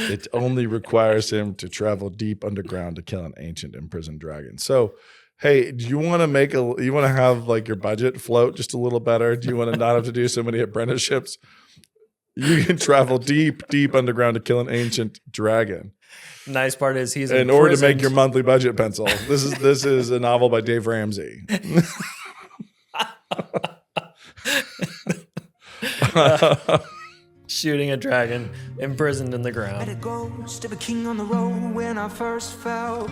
It only requires him to travel deep underground to kill an ancient imprisoned dragon. So, hey, do you want to have like your budget float just a little better? Do you want to not have to do so many apprenticeships? You can travel deep underground to kill an ancient dragon. Nice part is he's in order to make your monthly budget pencil. This is a novel by Dave Ramsey. Shooting a dragon imprisoned in the ground. Met a ghost of a king on the road when I first fell.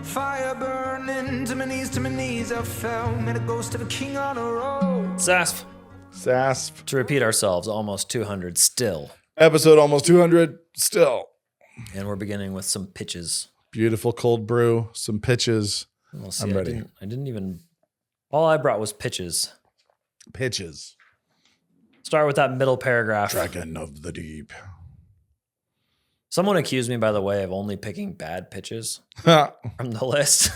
Fire burning to my knees I fell. Met a ghost of a king on the road. Sasp. To repeat ourselves, almost 200 still. Episode almost 200 still. And we're beginning with some pitches. Beautiful cold brew, some pitches. We'll see, I'm ready. I didn't even. All I brought was pitches. Pitches. Start with that middle paragraph. Dragon of the deep. Someone accused me, by the way, of only picking bad pitches from the list.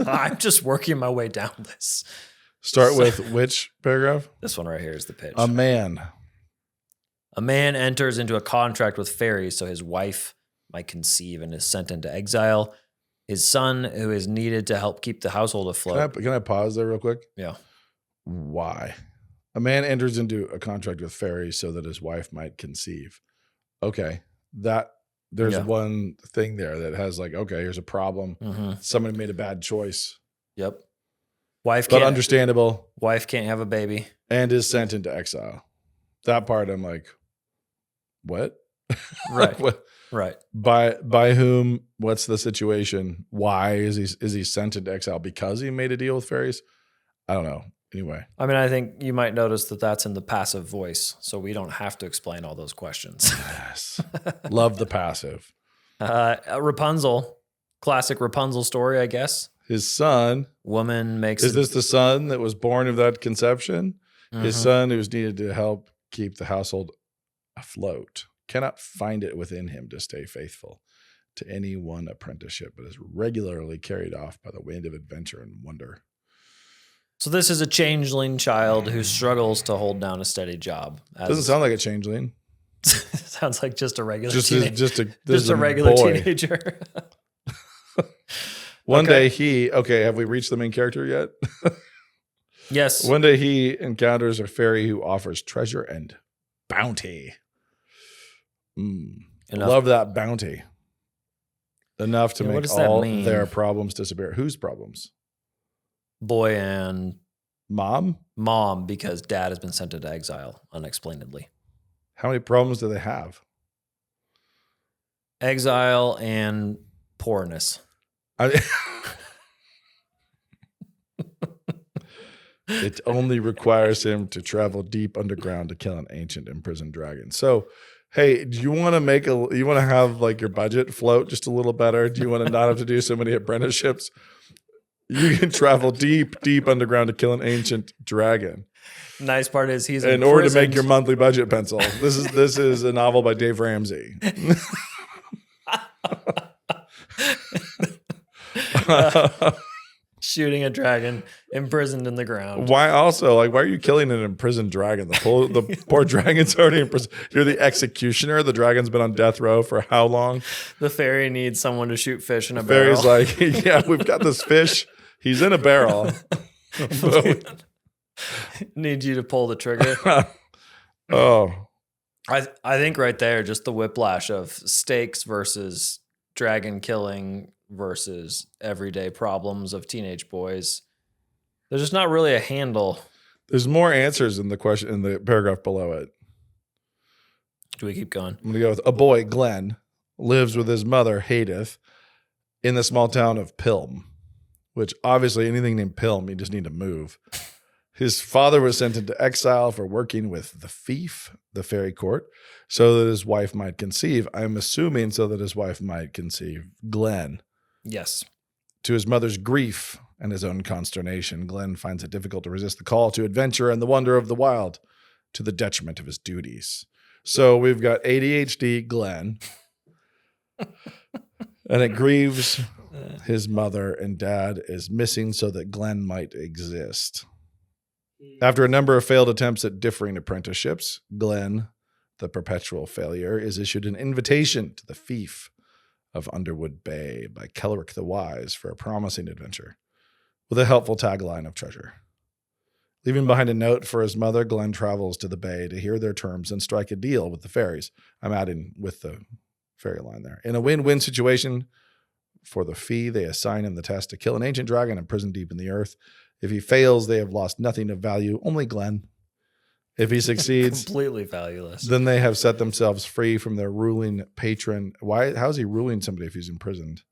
I'm just working my way down this. Start with which paragraph? This one right here is the pitch. A man enters into a contract with fairies so his wife might conceive and is sent into exile. His son, who is needed to help keep the household afloat. Can I pause there real quick? Yeah. Why? A man enters into a contract with fairies so that his wife might conceive. Okay. There's one thing there that has like, okay, here's a problem. Mm-hmm. Somebody made a bad choice. Yep. But understandable. Wife can't have a baby. And is sent into exile. That part I'm like, what? Right. What? Right. By whom? What's the situation? Why is he sent into exile? Because he made a deal with fairies? I don't know. Anyway. I mean, I think you might notice that that's in the passive voice, so we don't have to explain all those questions. Yes. Love the passive. Rapunzel. Classic Rapunzel story, I guess. His son. Woman makes... Is this the son that was born of that conception? Mm-hmm. His son who was needed to help keep the household afloat. Cannot find it within him to stay faithful to any one apprenticeship, but is regularly carried off by the wind of adventure and wonder. So this is a changeling child who struggles to hold down a steady job. Doesn't sound like a changeling. Sounds like just a regular regular teenager. One day have we reached the main character yet? Yes. One day he encounters a fairy who offers treasure and bounty. Love that bounty. Enough to make all their problems disappear. Whose problems? Boy and mom? Mom, because dad has been sent into exile unexplainedly. How many problems do they have? Exile and poorness. It only requires him to travel deep underground to kill an ancient imprisoned dragon. So, hey, do you want to have like your budget float just a little better? Do you want to not have to do so many apprenticeships? You can travel deep underground to kill an ancient dragon. Nice part is he's in order to make your monthly budget pencil. This is a novel by Dave Ramsey. Shooting a dragon imprisoned in the ground. Why are you killing an imprisoned dragon? The poor dragon's already imprisoned. You're the executioner. The dragon's been on death row for how long? The fairy needs someone to shoot fish in a barrel. Fairy's like, yeah, we've got this fish. He's in a barrel. Need you to pull the trigger. Oh. I think right there, just the whiplash of stakes versus dragon killing versus everyday problems of teenage boys. There's just not really a handle. There's more answers in the question in the paragraph below it. Do we keep going? I'm going to go with a boy, Glenn, lives with his mother, Hadith, in the small town of Pilm, which obviously anything named Pilm, you just need to move. His father was sent into exile for working with the fief, the fairy court, so that his wife might conceive. I'm assuming so that his wife might conceive. Glenn. Yes. To his mother's grief and his own consternation, Glenn finds it difficult to resist the call to adventure and the wonder of the wild, to the detriment of his duties. So we've got ADHD Glenn, and it grieves his mother, and dad is missing so that Glenn might exist. After a number of failed attempts at differing apprenticeships, Glenn the perpetual failure, is issued an invitation to the fief of Underwood Bay by Kelrick the Wise for a promising adventure, with a helpful tagline of treasure. Leaving behind a note for his mother, Glenn travels to the bay to hear their terms and strike a deal with the fairies. I'm adding with the fairy line there. In a win-win situation, for the fee, they assign him the task to kill an ancient dragon imprisoned deep in the earth. If he fails, they have lost nothing of value, only Glenn. If he succeeds, Completely valueless. then they have set themselves free from their ruling patron. How is he ruling somebody if he's imprisoned?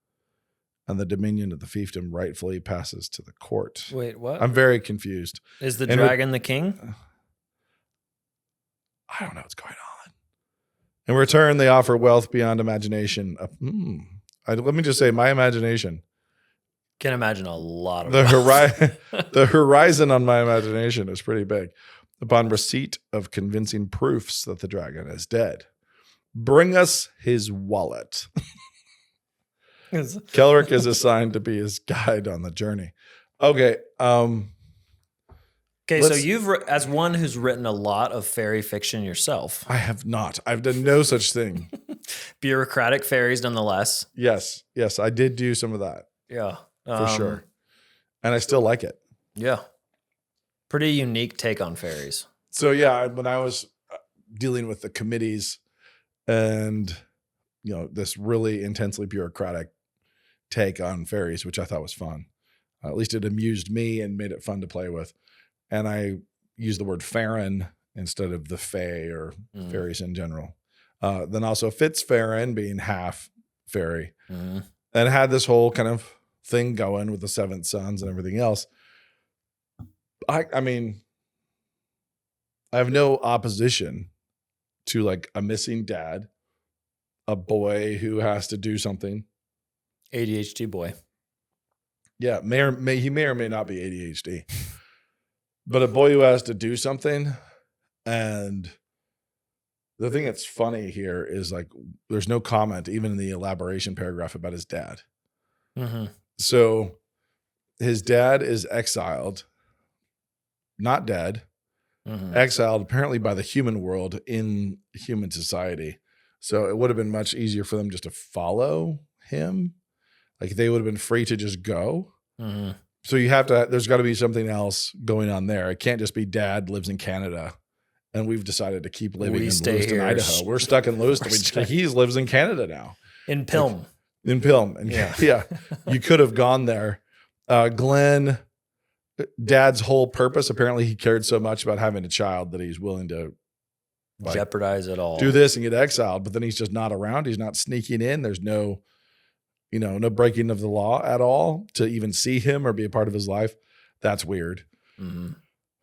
And the dominion of the fiefdom rightfully passes to the court. Wait, what? I'm very confused. Is the dragon the king? I don't know what's going on. In return, they offer wealth beyond imagination. Let me just say, my imagination. Can imagine a lot of The horizon on my imagination is pretty big. Upon receipt of convincing proofs that the dragon is dead, bring us his wallet. Kelrick is assigned to be his guide on the journey. Okay. Okay, so you've, as one who's written a lot of fairy fiction yourself. I have not. I've done no such thing. Bureaucratic fairies, nonetheless. Yes, I did do some of that. Yeah. For sure. And I still like it. Yeah. Pretty unique take on fairies. So yeah, when I was dealing with the committees and, this really intensely bureaucratic take on fairies, which I thought was fun. At least it amused me and made it fun to play with. And I used the word Farron instead of the fae or fairies in general. Then also Fitzfarron being half fairy. And had this whole kind of thing going with the seventh sons and everything else. I mean, I have no opposition to like a missing dad, a boy who has to do something. ADHD boy. Yeah, he may or may not be ADHD. But a boy who has to do something. And the thing that's funny here is like there's no comment even in the elaboration paragraph about his dad. So his dad is exiled, not dead, exiled apparently by the human world in human society. So it would have been much easier for them just to follow him. Like they would have been free to just go. So there's got to be something else going on there. It can't just be dad lives in Canada and we've decided to keep living in Lewiston, Idaho. We're stuck in Lewiston. He lives in Canada now. In Pilm. In Pilm. And yeah. You could have gone there. Glenn, dad's whole purpose, apparently he cared so much about having a child that he's willing to jeopardize it all. Do this and get exiled, but then he's just not around. He's not sneaking in. There's no breaking of the law at all to even see him or be a part of his life. That's weird.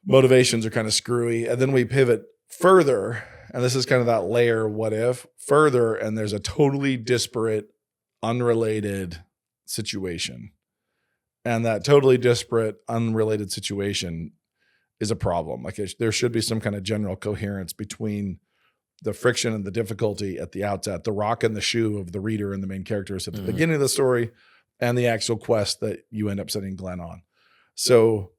Motivations are kind of screwy. And then we pivot further, and this is kind of that layer what if further, and there's a totally disparate, unrelated situation. And that totally disparate, unrelated situation is a problem. Like there should be some kind of general coherence between the friction and the difficulty at the outset, the rock and the shoe of the reader and the main characters at the beginning of the story, and the actual quest that you end up setting Glenn on. So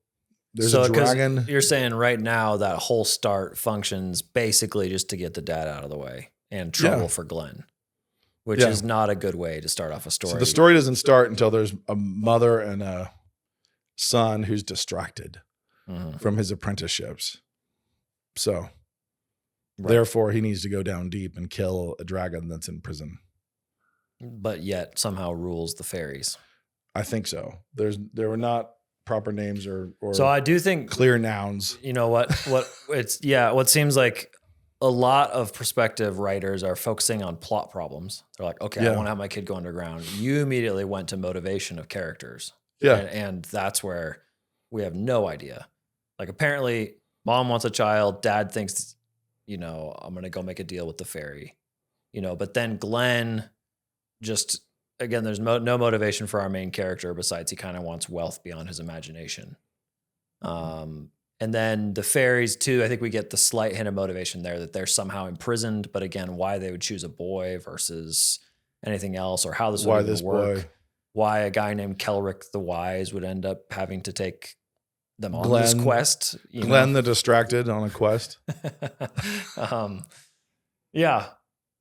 there's a dragon. You're saying right now that whole start functions basically just to get the dad out of the way and trouble for Glenn, which is not a good way to start off a story. So the story doesn't start until there's a mother and a son who's distracted from his apprenticeships. So therefore he needs to go down deep and kill a dragon that's in prison. But yet somehow rules the fairies. I think so. There were not proper names or so I do think clear nouns. You know what what seems like a lot of prospective writers are focusing on plot problems. They're like, okay, I want to have my kid go underground. You immediately went to motivation of characters. Yeah. And that's where we have no idea. Like apparently mom wants a child. Dad thinks, I'm going to go make a deal with the fairy, but then Glenn just, again, there's no motivation for our main character besides he kind of wants wealth beyond his imagination. And then the fairies too, I think we get the slight hint of motivation there that they're somehow imprisoned, but again, why they would choose a boy versus anything else or how this would work. Boy. Why a guy named Kelrick the Wise would end up having to take them on this quest. Glenn the Distracted on a quest. Yeah.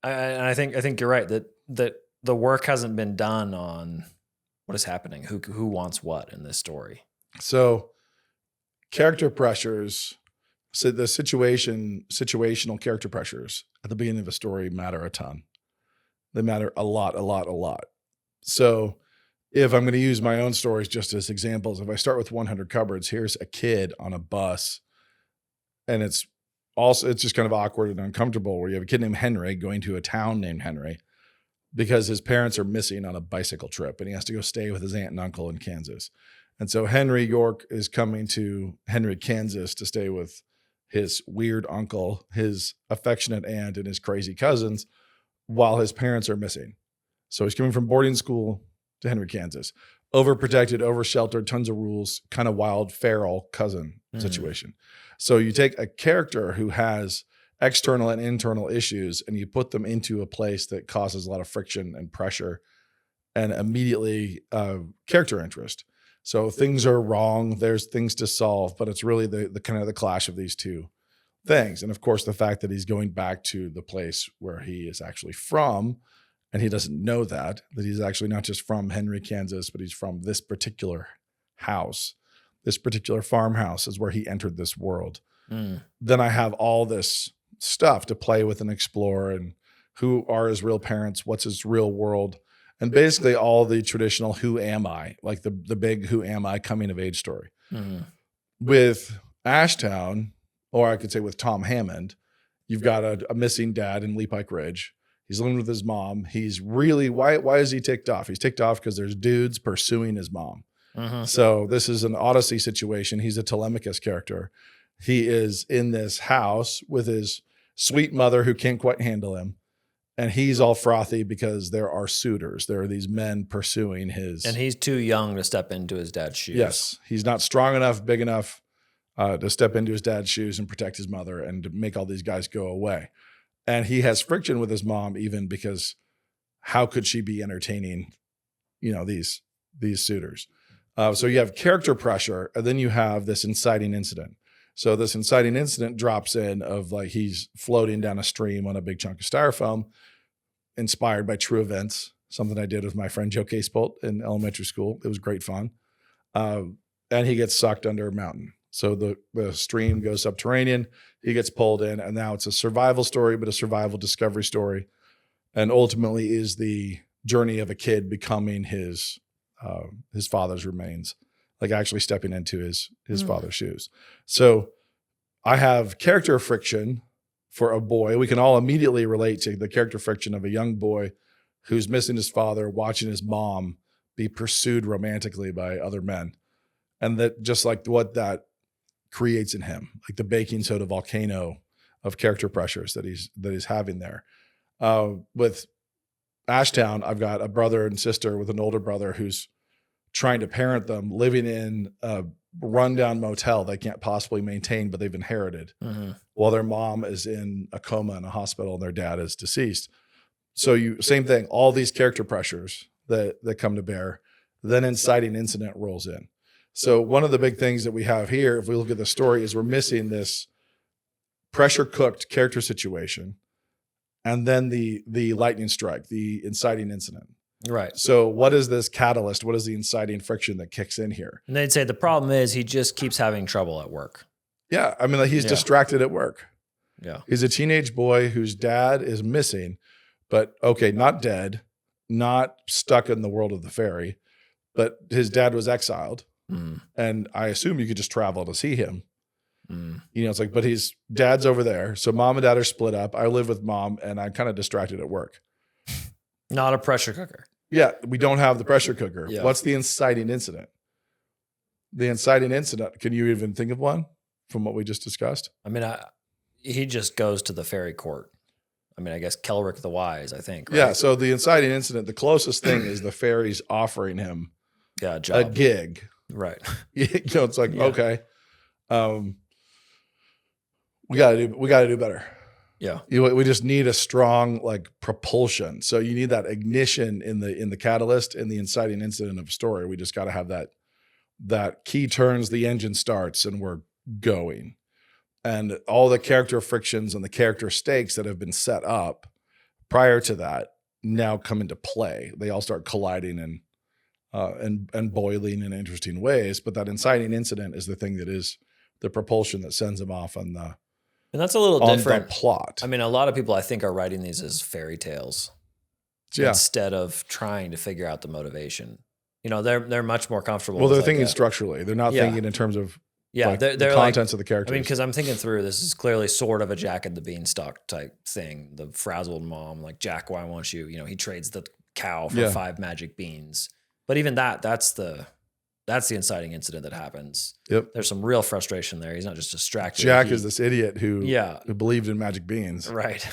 And I think you're right that the work hasn't been done on what is happening, who wants what in this story. So character pressures, so the situational character pressures at the beginning of a story matter a ton. They matter a lot. So if I'm going to use my own stories just as examples, if I start with 100 cupboards, here's a kid on a bus, and it's just kind of awkward and uncomfortable where you have a kid named Henry going to a town named Henry because his parents are missing on a bicycle trip and he has to go stay with his aunt and uncle in Kansas. And so Henry York is coming to Henry, Kansas to stay with his weird uncle, his affectionate aunt, and his crazy cousins while his parents are missing. So he's coming from boarding school to Henry, Kansas. Overprotected, oversheltered, tons of rules, kind of wild, feral cousin situation. So you take a character who has external and internal issues and you put them into a place that causes a lot of friction and pressure and immediately character interest. So things are wrong, there's things to solve, but it's really the kind of the clash of these two things. And of course, the fact that he's going back to the place where he is actually from, and he doesn't know that he's actually not just from Henry, Kansas, but he's from this particular house. This particular farmhouse is where he entered this world. Then I have all this stuff to play with and explore, and who are his real parents, what's his real world, and basically all the traditional who am I, like the big who am I coming of age story. With Ashtown, or I could say with Tom Hammond, you've got a missing dad in Lee Pike Ridge. He's living with his mom. He's really, why is he ticked off? He's ticked off because there's dudes pursuing his mom. So this is an Odyssey situation. He's a Telemachus character. He is in this house with his sweet mother who can't quite handle him. And he's all frothy because there are suitors. There are these men pursuing his. And he's too young to step into his dad's shoes. Yes. He's not strong enough, big enough to step into his dad's shoes and protect his mother and to make all these guys go away. And he has friction with his mom even because how could she be entertaining, these suitors? So you have character pressure, and then you have this inciting incident. So this inciting incident drops in of like he's floating down a stream on a big chunk of styrofoam, inspired by true events, something I did with my friend Joe Casebolt in elementary school. It was great fun. And he gets sucked under a mountain. So the stream goes subterranean, he gets pulled in, and now it's a survival story, but a survival discovery story. And ultimately is the journey of a kid becoming his father's remains, like actually stepping into his father's shoes. So I have character friction for a boy. We can all immediately relate to the character friction of a young boy who's missing his father, watching his mom be pursued romantically by other men. And that just like what that creates in him, like the baking soda volcano of character pressures that he's having there. With Ashtown, I've got a brother and sister with an older brother who's trying to parent them, living in a rundown motel they can't possibly maintain, but they've inherited, while their mom is in a coma in a hospital and their dad is deceased. So same thing, all these character pressures that come to bear, then inciting incident rolls in. So one of the big things that we have here, if we look at the story, is we're missing this pressure cooked character situation, and then the lightning strike, the inciting incident. Right. So what is this catalyst? What is the inciting friction that kicks in here? And they'd say the problem is he just keeps having trouble at work. Yeah. I mean, like he's distracted at work. Yeah. He's a teenage boy whose dad is missing, but okay, not dead, not stuck in the world of the fairy, but his dad was exiled. And I assume you could just travel to see him. It's like, but his dad's over there. So mom and dad are split up. I live with mom and I'm kind of distracted at work. Not a pressure cooker. Yeah. We don't have the pressure cooker. Yeah. What's the inciting incident? The inciting incident. Can you even think of one from what we just discussed? I mean, he just goes to the fairy court. I mean, I guess Kelric the Wise, I think. Right? Yeah. So the inciting incident, the closest thing is the fairies offering him a job. a gig. Right. It's like, okay, we gotta do better. Yeah. We just need a strong like propulsion. So you need that ignition in the catalyst in the inciting incident of a story. We just got to have that key turns, the engine starts, and we're going. And all the character frictions and the character stakes that have been set up prior to that now come into play. They all start colliding and boiling in interesting ways. But that inciting incident is the thing that is the propulsion that sends them off on the And that's a little different. The plot. I mean, a lot of people I think are writing these as fairy tales instead of trying to figure out the motivation. You know, they're much more comfortable. Well, they're thinking structurally. They're not thinking in terms of they're the contents of the characters. I mean, because I'm thinking through, this is clearly sort of a Jack and the Beanstalk type thing. The frazzled mom, like, Jack, why won't you? You know, he trades the cow for 5 magic beans. But even that's the inciting incident that happens. Yep. There's some real frustration there. He's not just distracted. Jack is this idiot who believed in magic beans. Right.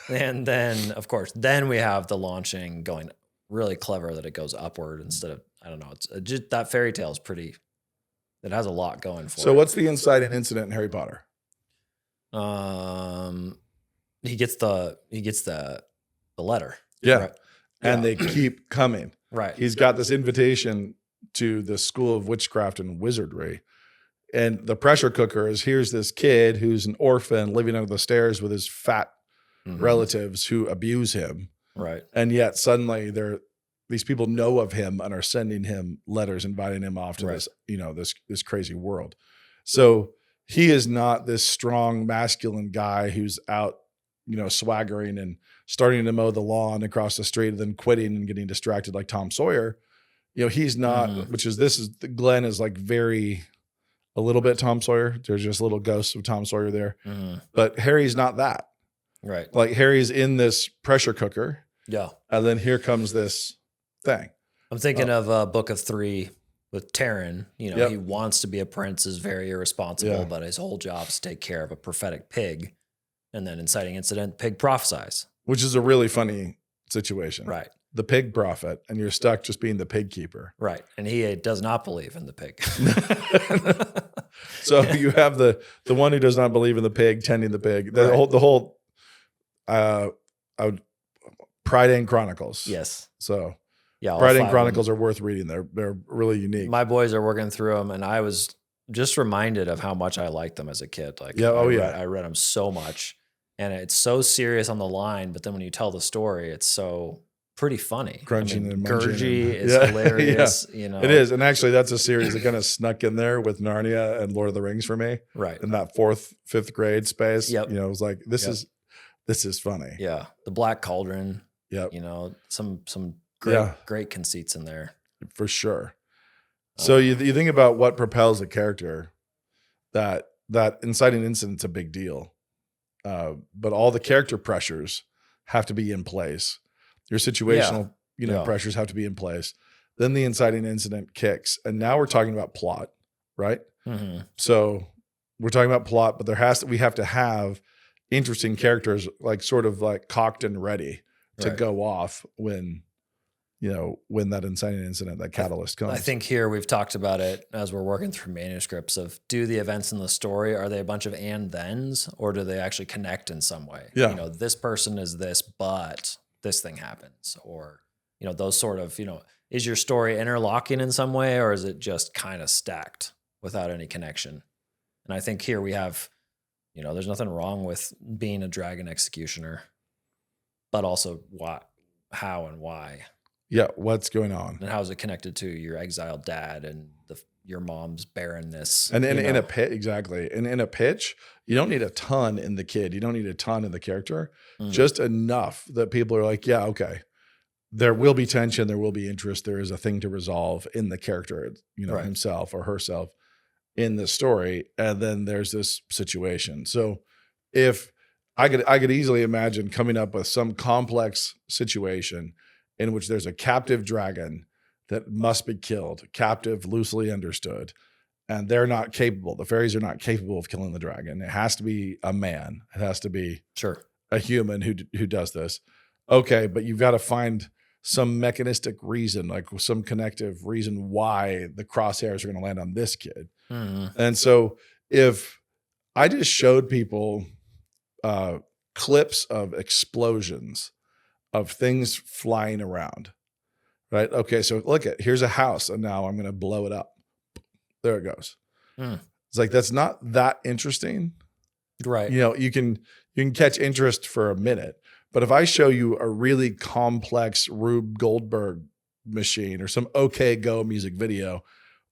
And then, of course, we have the launching going really clever that it goes upward instead of, I don't know. It's just that fairy tale is pretty, it has a lot going for it. So what's the inciting incident in Harry Potter? He gets the letter. Yeah. Right. And they keep coming. Right. He's got this invitation to the School of Witchcraft and Wizardry. And the pressure cooker is, here's this kid who's an orphan living under the stairs with his fat relatives who abuse him. Right. And yet suddenly these people know of him and are sending him letters, inviting him off to this, this crazy world. So he is not this strong, masculine guy who's out, swaggering and starting to mow the lawn across the street and then quitting and getting distracted like Tom Sawyer. He's not, Glenn is like a little bit Tom Sawyer. There's just little ghosts of Tom Sawyer there. But Harry's not that. Right. Like, Harry's in this pressure cooker. Yeah. And then here comes this thing. I'm thinking of Book of 3 with Taryn. He wants to be a prince, is very irresponsible, but his whole job is to take care of a prophetic pig. And then inciting incident, pig prophesies. Which is a really funny situation. Right. The pig prophet, and you're stuck just being the pig keeper. Right. And he does not believe in the pig. So you have the one who does not believe in the pig tending the pig. The whole Prydain Chronicles. Yes. So yeah, Prydain Chronicles are worth reading. They're really unique. My boys are working through them, and I was just reminded of how much I liked them as a kid. Like, I read them so much, and it's so serious on the line, but then when you tell the story, it's so pretty funny. Crunching and Gurgy is hilarious. It is. And actually, that's a series that kind of snuck in there with Narnia and Lord of the Rings for me. Right. In that 4th, 5th grade space. Yep. It was like, this is funny. Yeah. The Black Cauldron. Yep. Some great conceits in there. For sure. So you think about what propels a character, that inciting incident's a big deal. But all the character pressures have to be in place. Your situational, pressures have to be in place. Then the inciting incident kicks. And now we're talking about plot, right? Mm-hmm. So we're talking about plot, but we have to have interesting characters, like sort of like cocked and ready to go off when that inciting incident, that catalyst comes. I think here we've talked about it as we're working through manuscripts of, do the events in the story, are they a bunch of and thens, or do they actually connect in some way? Yeah. This person is this, but this thing happens, or, those sort of, is your story interlocking in some way, or is it just kind of stacked without any connection? And I think here we have, there's nothing wrong with being a dragon executioner, but also how and why. Yeah, what's going on? And how is it connected to your exiled dad and your mom's barrenness? And in a pitch, exactly. And in a pitch, you don't need a ton in the kid. You don't need a ton in the character. Just enough that people are like, yeah, okay. There will be tension. There will be interest. There is a thing to resolve in the character, himself or herself in the story. And then there's this situation. So if I could easily imagine coming up with some complex situation in which there's a captive dragon that must be killed, captive, loosely understood, and they're not capable. The fairies are not capable of killing the dragon. It has to be a man. It has to be a human who does this. Okay, but you've got to find some mechanistic reason, like some connective reason why the crosshairs are going to land on this kid. Mm-hmm. And so if I just showed people clips of explosions, of things flying around, right? Okay, so here's a house, and now I'm going to blow it up. There it goes. It's like, that's not that interesting. Right. You can catch interest for a minute, but if I show you a really complex Rube Goldberg machine or some OK Go music video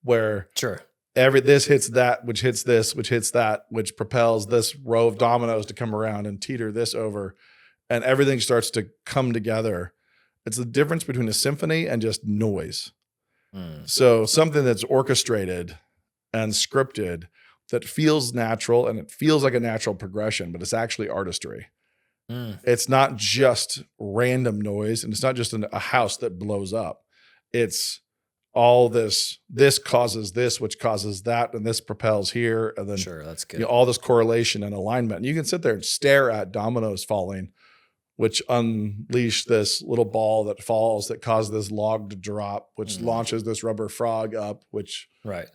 where Sure. this hits that, which hits this, which hits that, which propels this row of dominoes to come around and teeter this over, and everything starts to come together. It's the difference between a symphony and just noise. So something that's orchestrated and scripted that feels natural and it feels like a natural progression, but it's actually artistry. It's not just random noise, and it's not just a house that blows up. It's all this causes this, which causes that, and this propels here. And then sure, that's good. All this correlation and alignment. And you can sit there and stare at dominoes falling, which unleash this little ball that falls that causes this log to drop, which launches this rubber frog up, which right.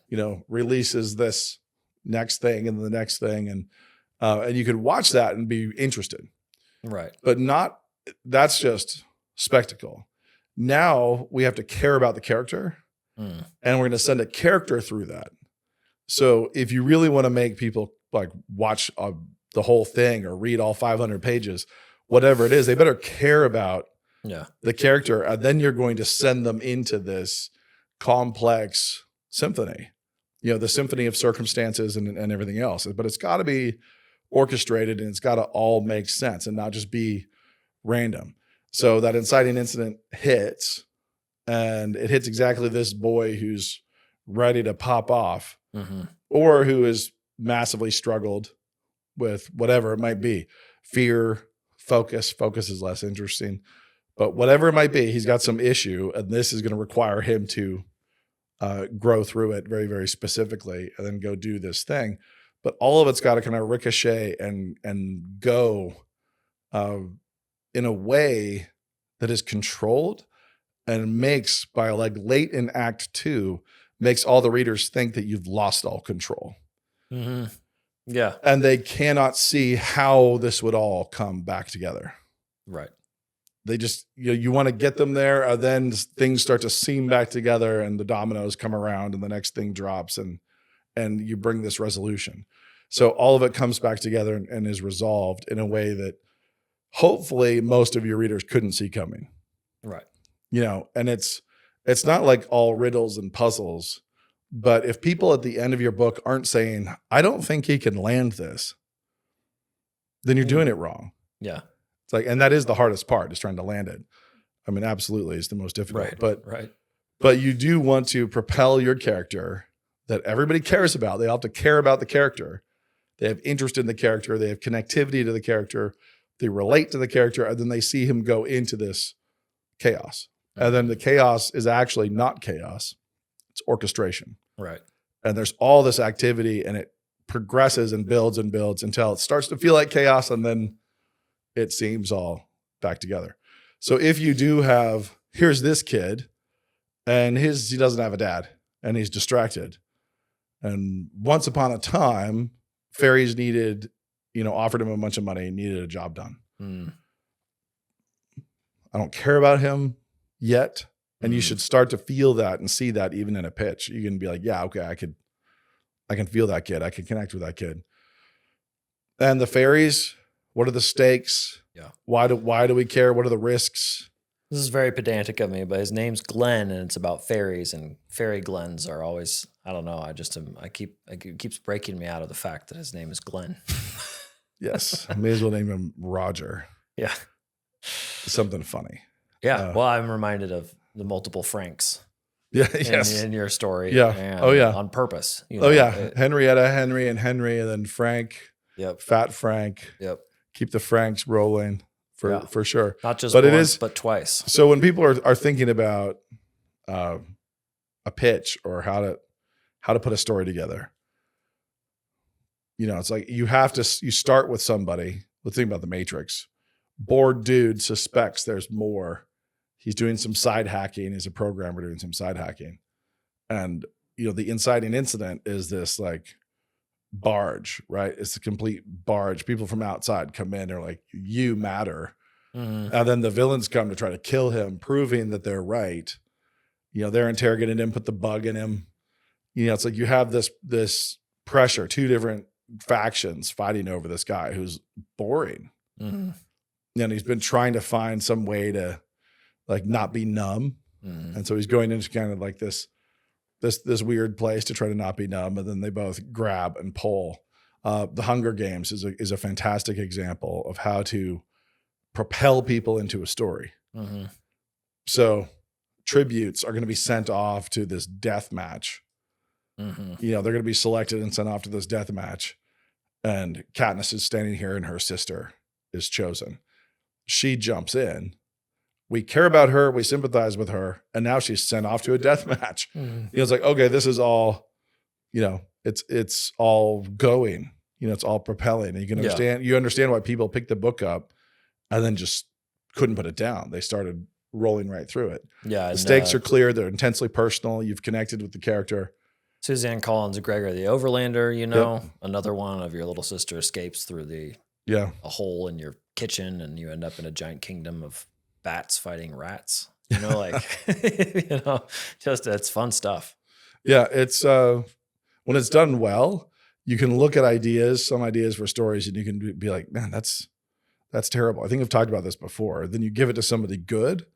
Releases this next thing and the next thing. And you could watch that and be interested. Right. But that's just spectacle. Now we have to care about the character, and we're going to send a character through that. So if you really want to make people like watch the whole thing or read all 500 pages, whatever it is, they better care about the character. And then you're going to send them into this complex symphony, the symphony of circumstances and everything else. But it's got to be orchestrated, and it's got to all make sense and not just be random. So that inciting incident hits, and it hits exactly this boy who's ready to pop off, or who has massively struggled with whatever it might be. Fear, focus is less interesting, but whatever it might be, he's got some issue, and this is going to require him to grow through it very, very specifically and then go do this thing. But all of it's got to kind of ricochet and go in a way that is controlled and makes, by like late in Act 2, makes all the readers think that you've lost all control. Yeah. And they cannot see how this would all come back together. Right. They just, you want to get them there, and then things start to seam back together, and the dominoes come around, and the next thing drops, and you bring this resolution. So all of it comes back together and is resolved in a way that hopefully most of your readers couldn't see coming. Right. And it's not like all riddles and puzzles, but if people at the end of your book aren't saying, I don't think he can land this, then you're doing it wrong. Yeah. It's like, and that is the hardest part, is trying to land it. I mean, absolutely, it's the most difficult. Right. But you do want to propel your character that everybody cares about. They all have to care about the character. They have interest in the character. They have connectivity to the character. They relate to the character, and then they see him go into this chaos. And then the chaos is actually not chaos. It's orchestration. Right. And there's all this activity, and it progresses and builds until it starts to feel like chaos, and then it seems all back together. So if you do have, here's this kid, and he doesn't have a dad, and he's distracted. And once upon a time, fairies offered him a bunch of money and needed a job done. I don't care about him yet. And you should start to feel that and see that even in a pitch. You can be like, yeah, okay, I can feel that kid. I can connect with that kid. And the fairies, what are the stakes? Yeah. Why do we care? What are the risks? This is very pedantic of me, but his name's Glenn, and it's about fairies, and fairy Glens are always, I don't know. It keeps breaking me out of the fact that his name is Glenn. Yes. I may as well name him Roger. Yeah. Something funny. Yeah. Well, I'm reminded of the multiple Franks. Yeah. Yes. In your story. Yeah. And on purpose. Henrietta, Henry, and then Frank. Yep. Fat Frank. Yep. Keep the Franks rolling for sure. Not just once, but twice. So when people are thinking about a pitch or how to put a story together, it's like you start with somebody. Let's think about the Matrix. Bored dude suspects there's more. He's doing some side hacking. He's a programmer doing some side hacking. And, the inciting incident is this like barge, right? It's a complete barge. People from outside come in. They're like, you matter. Mm-hmm. And then the villains come to try to kill him, proving that they're right. They're interrogating him, put the bug in him. It's like you have this pressure, two different factions fighting over this guy who's boring. Mm-hmm. And he's been trying to find some way to like not be numb. Mm-hmm. And so he's going into kind of like this weird place to try to not be numb. And then they both grab and pull. The Hunger Games is a fantastic example of how to propel people into a story. Mm-hmm. So tributes are going to be sent off to this death match. Mm-hmm. You know, they're going to be selected and sent off to this death match. And Katniss is standing here and her sister is chosen. She jumps in. We care about her. We sympathize with her. And now she's sent off to a death match. Mm-hmm. You know, it's like, okay, this is all, you know, it's all going, you know, it's all propelling. And you can understand, you understand why people picked the book up and then just couldn't put it down. They started rolling right through it. Yeah. The stakes are clear. They're intensely personal. You've connected with the character. Suzanne Collins, Gregor the Overlander, you know, another one of your little sister escapes through a hole in your kitchen and you end up in a giant kingdom of bats fighting rats, you know, like, you know, just it's fun stuff. Yeah. It's, when it's done well, you can look at some ideas for stories and you can be like, man, that's terrible. I think I've talked about this before. Then you give it to somebody good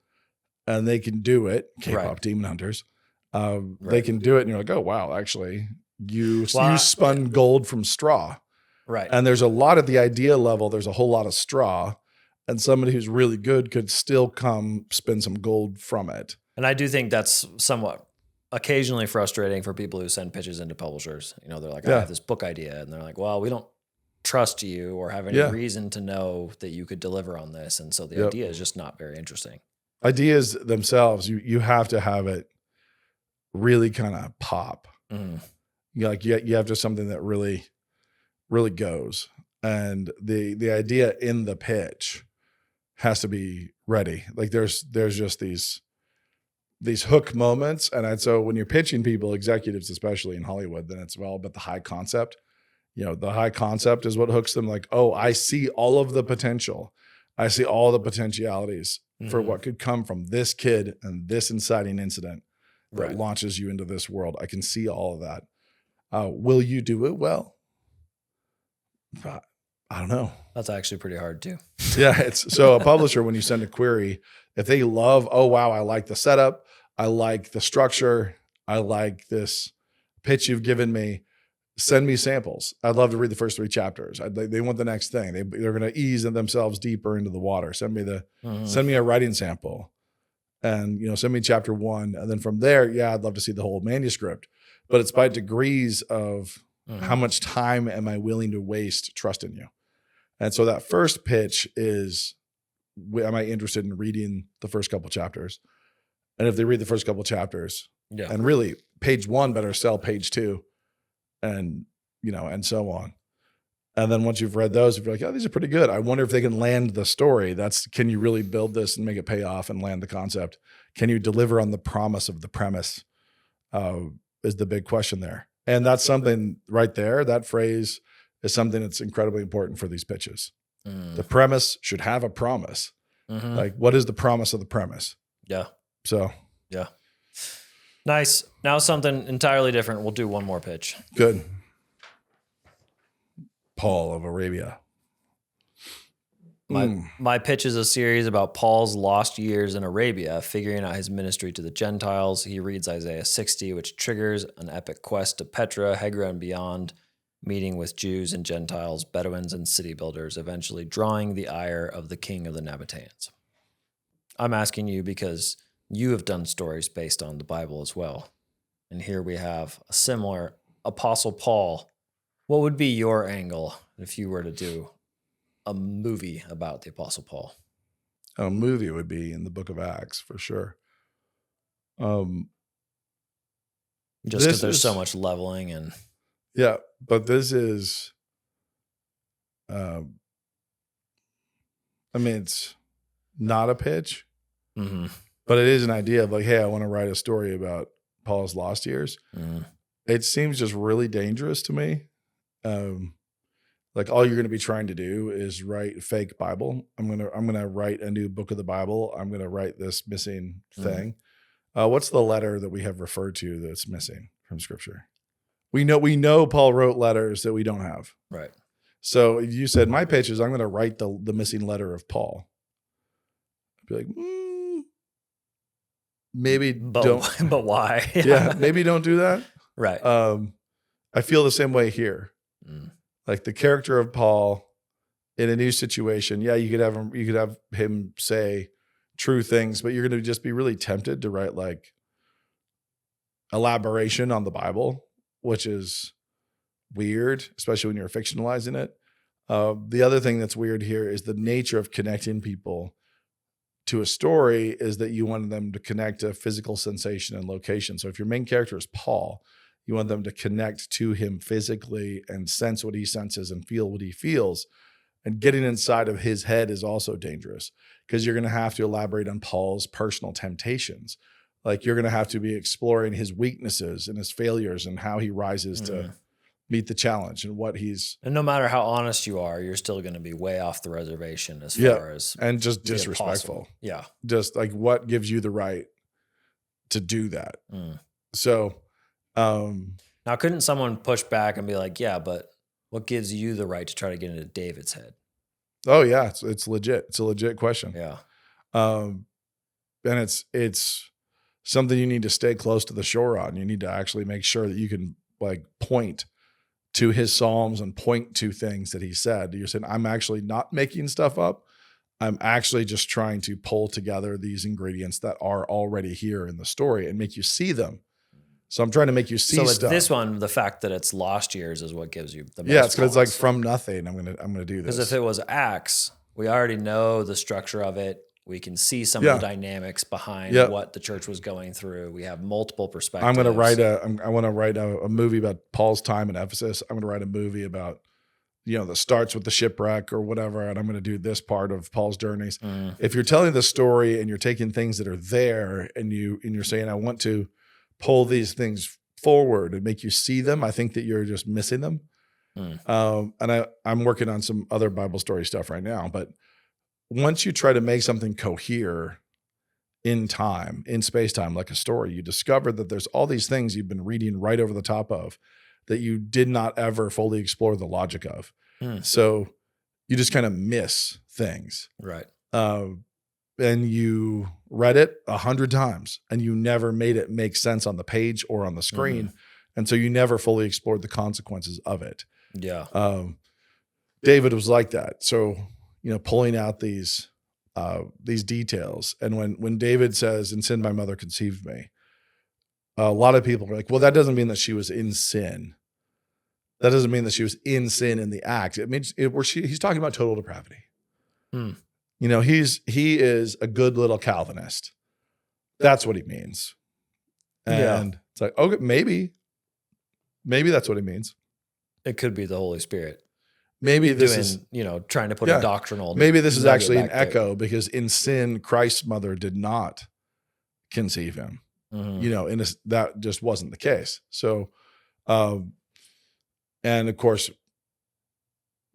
and they can do it. K-pop Demon Hunters. They can do it and you're like, oh, wow, actually you spun gold from straw. Right. And there's a lot at the idea level. There's a whole lot of straw and somebody who's really good could still come spin some gold from it. And I do think that's somewhat occasionally frustrating for people who send pitches into publishers. You know, they're like, I have this book idea. And they're like, well, we don't trust you or have any reason to know that you could deliver on this. And so the idea is just not very interesting. Ideas themselves, you have to have it really kind of pop. Mm-hmm. You have to something that really, really goes. And the idea in the pitch has to be ready. Like there's just these hook moments. And so when you're pitching people, executives, especially in Hollywood, then it's all about the high concept. You know, the high concept is what hooks them. Like, oh, I see all of the potential. I see all the potentialities for what could come from this kid and this inciting incident that launches you into this world. I can see all of that. Will you do it well? I don't know. That's actually pretty hard too. Yeah. It's so a publisher, when you send a query, if they love, oh, wow, I like the setup. I like the structure. I like this pitch you've given me. Send me samples. I'd love to read the first 3 chapters. They want the next thing. They're going to ease themselves deeper into the water. Send me a writing sample and, you know, send me chapter 1. And then from there, I'd love to see the whole manuscript, but it's by degrees of how much time am I willing to waste trusting you? And so that first pitch is, am I interested in reading the first couple chapters? And if they read the first couple chapters and really page 1 better sell page 2 and, you know, and so on. And then once you've read those, you're like, oh, these are pretty good. I wonder if they can land the story. Can you really build this and make it pay off and land the concept? Can you deliver on the promise of the premise? Is the big question there. And that's something right there. That phrase is something that's incredibly important for these pitches. The premise should have a promise. Like, what is the promise of the premise? Yeah. So. Yeah. Nice. Now something entirely different. We'll do one more pitch. Good. Paul of Arabia. My pitch is a series about Paul's lost years in Arabia, figuring out his ministry to the Gentiles. He reads Isaiah 60, which triggers an epic quest to Petra, Hegra, and beyond, meeting with Jews and Gentiles, Bedouins, and city builders, eventually drawing the ire of the king of the Nabateans. I'm asking you because you have done stories based on the Bible as well. And here we have a similar Apostle Paul. What would be your angle if you were to do a movie about the Apostle Paul? A movie would be in the book of Acts for sure. Just because there's so much leveling and. Yeah, but this is, I mean, it's not a pitch, but it is an idea of like, hey, I want to write a story about Paul's lost years. It seems just really dangerous to me. Like all you're going to be trying to do is write a fake Bible. I'm going to write a new book of the Bible. I'm going to write this missing thing. What's the letter that we have referred to that's missing from Scripture? We know Paul wrote letters that we don't have. Right. So if you said, my pitch is I'm going to write the missing letter of Paul, I'd be like, maybe don't. But why? Yeah, maybe don't do that. Right. I feel the same way here. Mm. Like the character of Paul in a new situation. Yeah, you could have him say true things, but you're going to just be really tempted to write like elaboration on the Bible, which is weird, especially when you're fictionalizing it. The other thing that's weird here is the nature of connecting people to a story is that you want them to connect to physical sensation and location. So if your main character is Paul, you want them to connect to him physically and sense what he senses and feel what he feels. And getting inside of his head is also dangerous because you're going to have to elaborate on Paul's personal temptations. Like you're going to have to be exploring his weaknesses and his failures and how he rises to meet the challenge and what he's. And no matter how honest you are, you're still going to be way off the reservation as far as. And just disrespectful. Yeah. Just like what gives you the right to do that. Mm. So. Now, couldn't someone push back and be like, yeah, but what gives you the right to try to get into David's head? Oh yeah. It's legit. It's a legit question. Yeah. And it's something you need to stay close to the shore on. You need to actually make sure that you can like point to his Psalms and point to things that he said. You're saying, I'm actually not making stuff up. I'm actually just trying to pull together these ingredients that are already here in the story and make you see them. So I'm trying to make you see stuff. So this one, the fact that it's lost years is what gives you the most. Yeah, it's because it's like from nothing. I'm gonna do this. Because if it was Acts, we already know the structure of it. We can see some of the dynamics behind what the church was going through. We have multiple perspectives. I want to write a movie about Paul's time in Ephesus. I'm going to write a movie about, that starts with the shipwreck or whatever. And I'm going to do this part of Paul's journeys. If you're telling the story and you're taking things that are there and you're saying, I want to pull these things forward and make you see them, I think that you're just missing them. And I'm working on some other Bible story stuff right now, but once you try to make something cohere in time, in space-time, like a story, you discover that there's all these things you've been reading right over the top of that you did not ever fully explore the logic of. So you just kind of miss things. Right. And you read it 100 times and you never made it make sense on the page or on the screen. And so you never fully explored the consequences of it. Yeah. David was like that. So, pulling out these details. And when David says, "In sin, my mother conceived me," a lot of people are like, well, that doesn't mean that she was in sin. That doesn't mean that she was in sin in the act. It means he's talking about total depravity. He is a good little Calvinist. That's what he means. And it's like, okay, maybe that's what he means. It could be the Holy Spirit. Maybe this is, trying to put a doctrinal. Maybe this is actually an echo because in sin, Christ's mother did not conceive him. That just wasn't the case. So, and of course,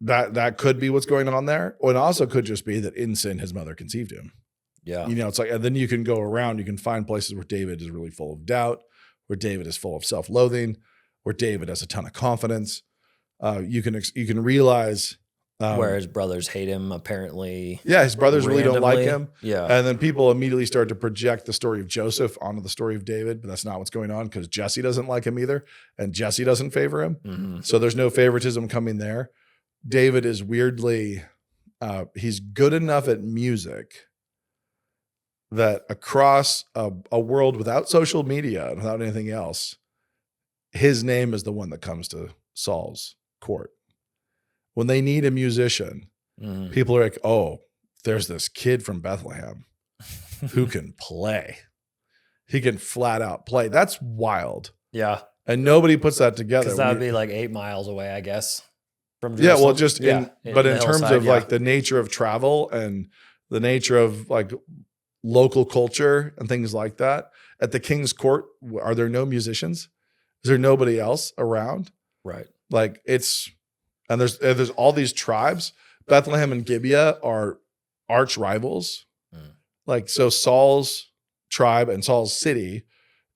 that could be what's going on there. Or it also could just be that in sin, his mother conceived him. Yeah. It's like, and then you can go around, you can find places where David is really full of doubt, where David is full of self-loathing, where David has a ton of confidence. You can realize where his brothers hate him, apparently. Yeah, his brothers really don't like him. Yeah. And then people immediately start to project the story of Joseph onto the story of David, but that's not what's going on because Jesse doesn't like him either, and Jesse doesn't favor him. So there's no favoritism coming there. David is weirdly, he's good enough at music that across a world without social media and without anything else, his name is the one that comes to Saul's court. When they need a musician, people are like, oh, there's this kid from Bethlehem who can play. He can flat out play. That's wild. Yeah. And nobody puts that together. Because that would be like 8 miles away, I guess. From Jerusalem. Yeah, well, just in terms of like the nature of travel and the nature of like local culture and things like that. At the king's court, are there no musicians? Is there nobody else around? Right. Like and there's all these tribes. Bethlehem and Gibeah are arch rivals. Like, so Saul's tribe and Saul's city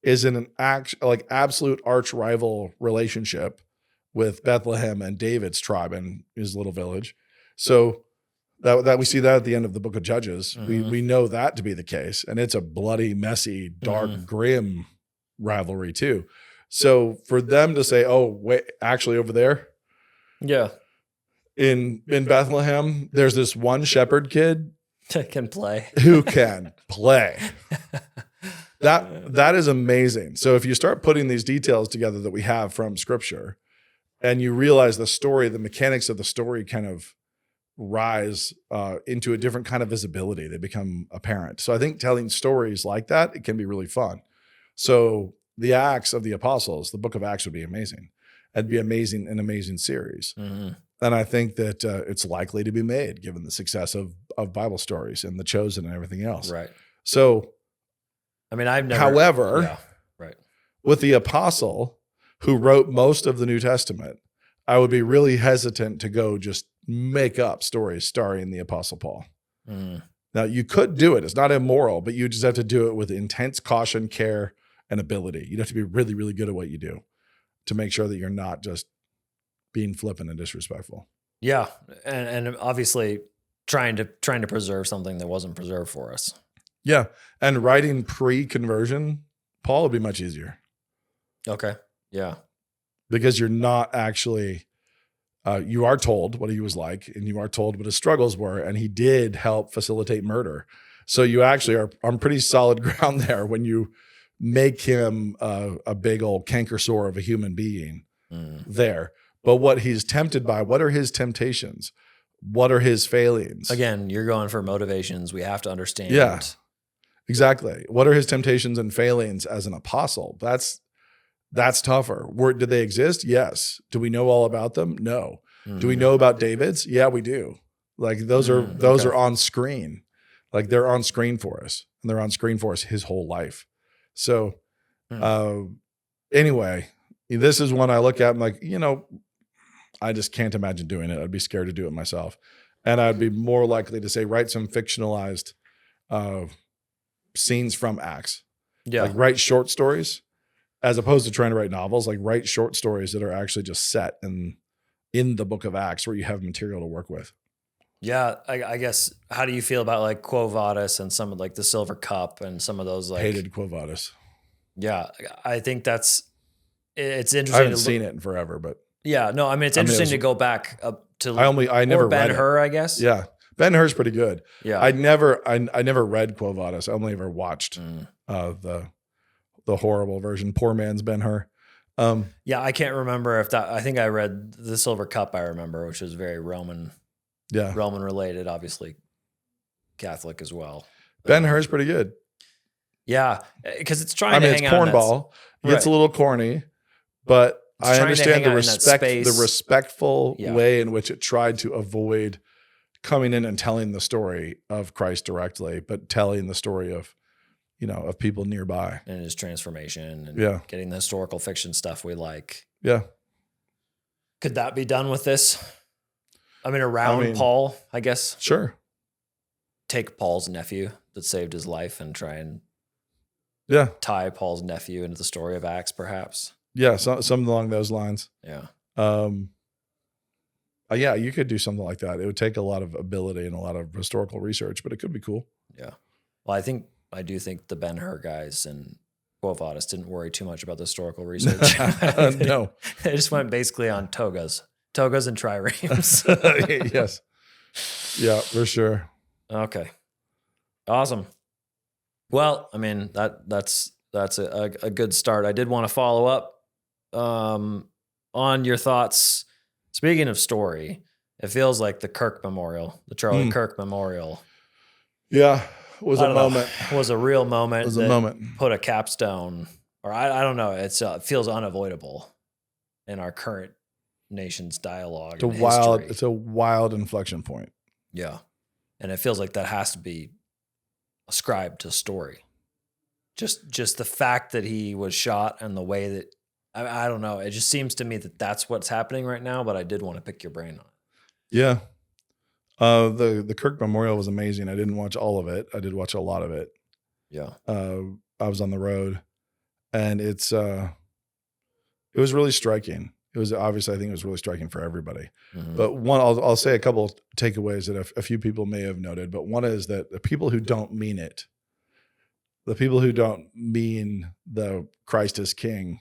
is in an absolute arch rival relationship with Bethlehem and David's tribe and his little village. So that we see that at the end of the book of Judges. We know that to be the case. And it's a bloody, messy, dark, grim rivalry too. So for them to say, oh, wait, actually over there in Bethlehem, there's this one shepherd kid that can play. Who can play. That is amazing. So if you start putting these details together that we have from scripture and you realize the story, the mechanics of the story kind of rise into a different kind of visibility. They become apparent. So I think telling stories like that, it can be really fun. So the Acts of the Apostles, the book of Acts would be amazing. It'd be amazing, an amazing series. And I think that it's likely to be made given the success of Bible stories and The Chosen and everything else. Right. So, I mean, however, with the apostle who wrote most of the New Testament, I would be really hesitant to go just make up stories starring the apostle Paul. Now you could do it. It's not immoral, but you just have to do it with intense caution, care, and ability. You'd have to be really, really good at what you do to make sure that you're not just being flippant and disrespectful. Yeah. And obviously trying to preserve something that wasn't preserved for us. Yeah. And writing pre-conversion, Paul would be much easier. Okay. Yeah. Because you're not actually, you are told what he was like and you are told what his struggles were. And he did help facilitate murder. So you actually are on pretty solid ground there when you make him a big old canker sore of a human being there. But what he's tempted by, what are his temptations? What are his failings? Again, you're going for motivations. We have to understand. Yeah, exactly. What are his temptations and failings as an apostle? That's tougher. Did they exist? Yes. Do we know all about them? No. Do we know about David's? Yeah, we do. Like those are on screen. Like they're on screen for us, and they're on screen for us his whole life. So anyway, this is one I look at and like, I just can't imagine doing it. I'd be scared to do it myself. And I'd be more likely to say, write some fictionalized scenes from Acts. Yeah. Like write short stories as opposed to trying to write novels, like write short stories that are actually just set in the book of Acts where you have material to work with. Yeah. I guess, how do you feel about like Quo Vadis and some of like the Silver Cup and some of those like. Hated Quo Vadis. Yeah. I think it's interesting. I haven't seen it in forever, but. Yeah, no, I mean, it's interesting to go back up to I never read Ben-Hur, I guess. Yeah. Ben-Hur's pretty good. Yeah. I never read Quo Vadis. I only ever watched the horrible version, poor man's Ben-Hur. Yeah, I can't remember I think I read The Silver Cup, I remember, which was very Roman related, obviously Catholic as well. Ben-Hur's pretty good. Yeah, because it's trying to hang it's cornball. It gets a little corny, but I understand the respectful way in which it tried to avoid coming in and telling the story of Christ directly, but telling the story of, of people nearby. And his transformation and getting the historical fiction stuff we like. Yeah. Could that be done with this? I mean, Paul, I guess. Sure. Take Paul's nephew that saved his life and try and tie Paul's nephew into the story of Acts, perhaps. Yeah, something along those lines. Yeah. Yeah, you could do something like that. It would take a lot of ability and a lot of historical research, but it could be cool. Yeah. Well, I do think the Ben-Hur guys and Quo Vadis didn't worry too much about the historical research. No. They just went basically on togas and triremes. Yes. Yeah, for sure. Okay. Awesome. Well, I mean, that's a good start. I did want to follow up on your thoughts. Speaking of story, it feels like the Kirk Memorial, the Charlie Kirk Memorial. Yeah, was a moment. Was a real moment. It was a moment. Put a capstone, or I don't know. It feels unavoidable in our current nation's dialogue. It's a wild inflection point. Yeah, and it feels like that has to be ascribed to story. Just the fact that he was shot and the way that I don't know. It just seems to me that that's what's happening right now. But I did want to pick your brain on it. Yeah, the Kirk Memorial was amazing. I didn't watch all of it. I did watch a lot of it. Yeah, I was on the road, And it was really striking. It was obviously, I think it was really striking for everybody. Mhm. But one, I'll say a couple of takeaways that a few people may have noted. But one is that the people who don't mean it, the people who don't mean the Christ is King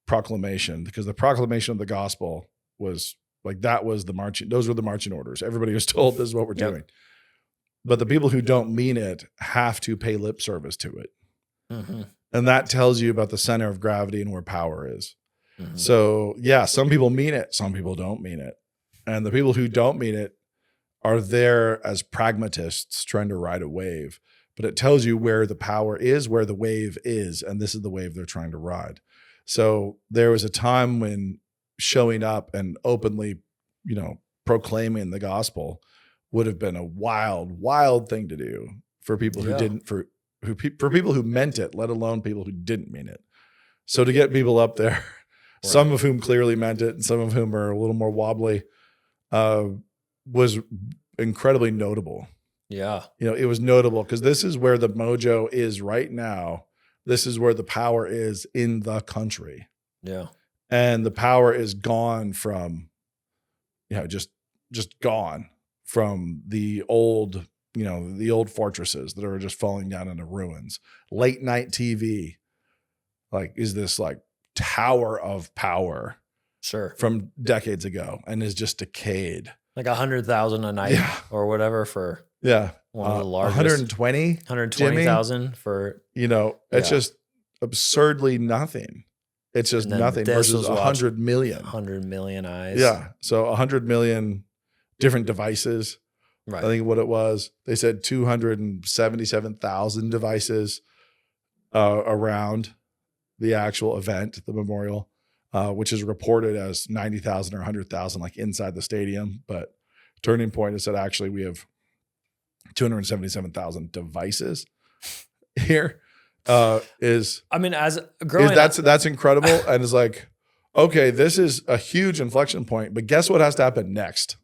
proclamation, because the proclamation of the gospel was like, that was the marching, those were the marching orders. Everybody was told this is what we're Yep. doing. But the people who don't mean it have to pay lip service to it. Mhm. And that tells you about the center of gravity and where power is. Mhm. So yeah, some people mean it, some people don't mean it. And the people who don't mean it are there as pragmatists trying to ride a wave. But it tells you where the power is, where the wave is, and this is the wave they're trying to ride. So there was a time when showing up and openly, proclaiming the gospel would have been a wild, wild thing to do for people who Yeah. didn't, for people who meant it, let alone people who didn't mean it. So to get people up there, some of whom clearly meant it and some of whom are a little more wobbly, was incredibly notable. Yeah. It was notable because this is where the mojo is right now. This is where the power is in the country. Yeah. And the power is gone from, just gone from the old, the old fortresses that are just falling down into ruins. Late night TV, is this tower of power Sure. from decades ago and is just decayed. Like 100,000 a night Yeah. or whatever for Yeah. one of the largest. 120, 120,000 for, it's Yeah. just absurdly nothing. It's just And then nothing this versus was watched 100 million. 100 million eyes. Yeah. So 100 million different devices. Right. I think what it was, they said 277,000 devices around the actual event, the memorial, which is reported as 90,000 or 100,000, inside the stadium. But Turning Point has said, actually, we have 277,000 devices here. As growing up, that's incredible. And it's okay, this is a huge inflection point, but guess what has to happen next?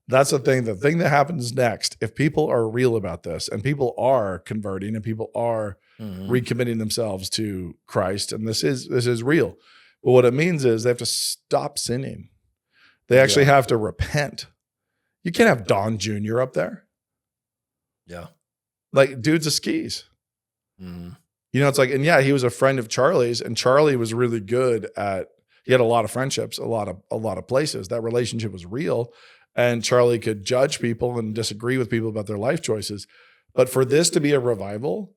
That's the thing that happens next. If people are real about this and people are converting and people are recommitting themselves to Christ, and this is real. But what it means is they have to stop sinning. They actually have to repent. You can't have Don Jr. up there. Yeah. Dude's a skis. Mhm. And yeah, he was a friend of Charlie's, and Charlie was really good he had a lot of friendships, a lot of places. That relationship was real. And Charlie could judge people and disagree with people about their life choices. But for this to be a revival,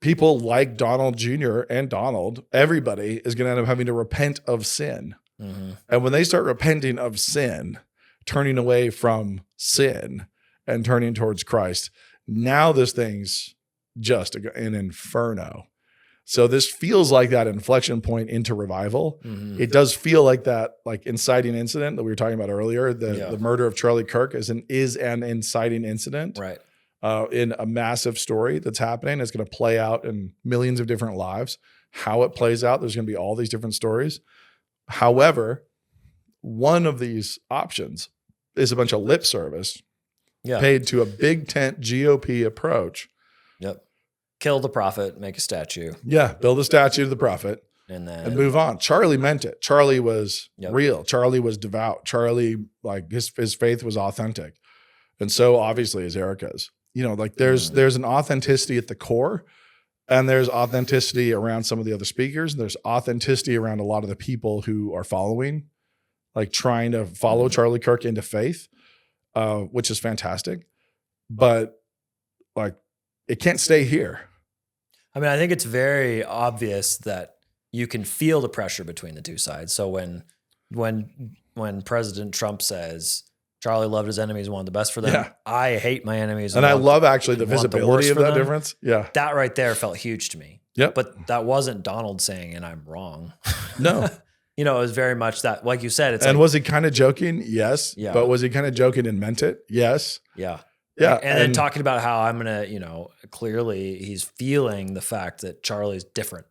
people like Donald Jr. and Donald, everybody is going to end up having to repent of sin. Mhm. And when they start repenting of sin, turning away from sin and turning towards Christ, now this thing's just an inferno. So this feels like that inflection point into revival. Mhm. It does feel like that, inciting incident that we were talking about earlier. The murder of Charlie Kirk is an inciting incident, Right. in a massive story that's happening. It's going to play out in millions of different lives. How it plays out, there's going to be all these different stories. However, one of these options is a bunch of lip service Yeah. paid to a big tent GOP approach. Yep. Kill the prophet, make a statue, Yeah, build a statue to the prophet and then and move on. Charlie meant it. Charlie was Yep. real. Charlie was devout. Charlie, his faith was authentic. And so obviously is Erika's. There's an authenticity at the core, and there's authenticity around some of the other speakers. And there's authenticity around a lot of the people who are following, trying to follow Charlie Kirk into faith, which is fantastic. But it can't stay here. I think it's very obvious that you can feel the pressure between the two sides. So when President Trump says Charlie loved his enemies and wanted the best for them, Yeah. I hate my enemies. And I love actually the want the visibility worst of for that them. difference. Yeah. That right there felt huge to me. Yep. But that wasn't Donald saying, and I'm wrong. No. It was very much that, like you said, it's And was he kind of joking? Yes. Yeah. But was he kind of joking and meant it? Yes. yeah. Yeah. And then talking about how I'm going to, clearly he's feeling the fact that Charlie's different.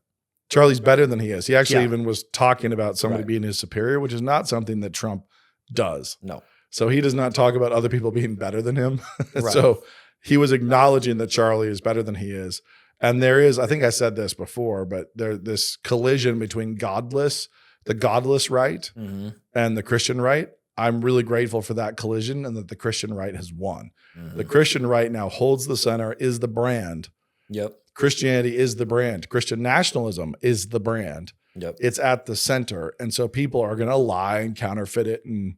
Charlie's better than he is. He actually Yeah. even was talking about somebody Right. being his superior, which is not something that Trump does. No. So he does not talk about other people being better than him. Right. So he was acknowledging that Charlie is better than he is. And there is, I think I said this before, but this collision between the godless right and the Christian right. I'm really grateful for that collision and that the Christian right has won. The Christian right now holds the center, is the brand. Yep. Christianity is the brand. Christian nationalism is the brand. Yep. It's at the center. And so people are going to lie and counterfeit it, and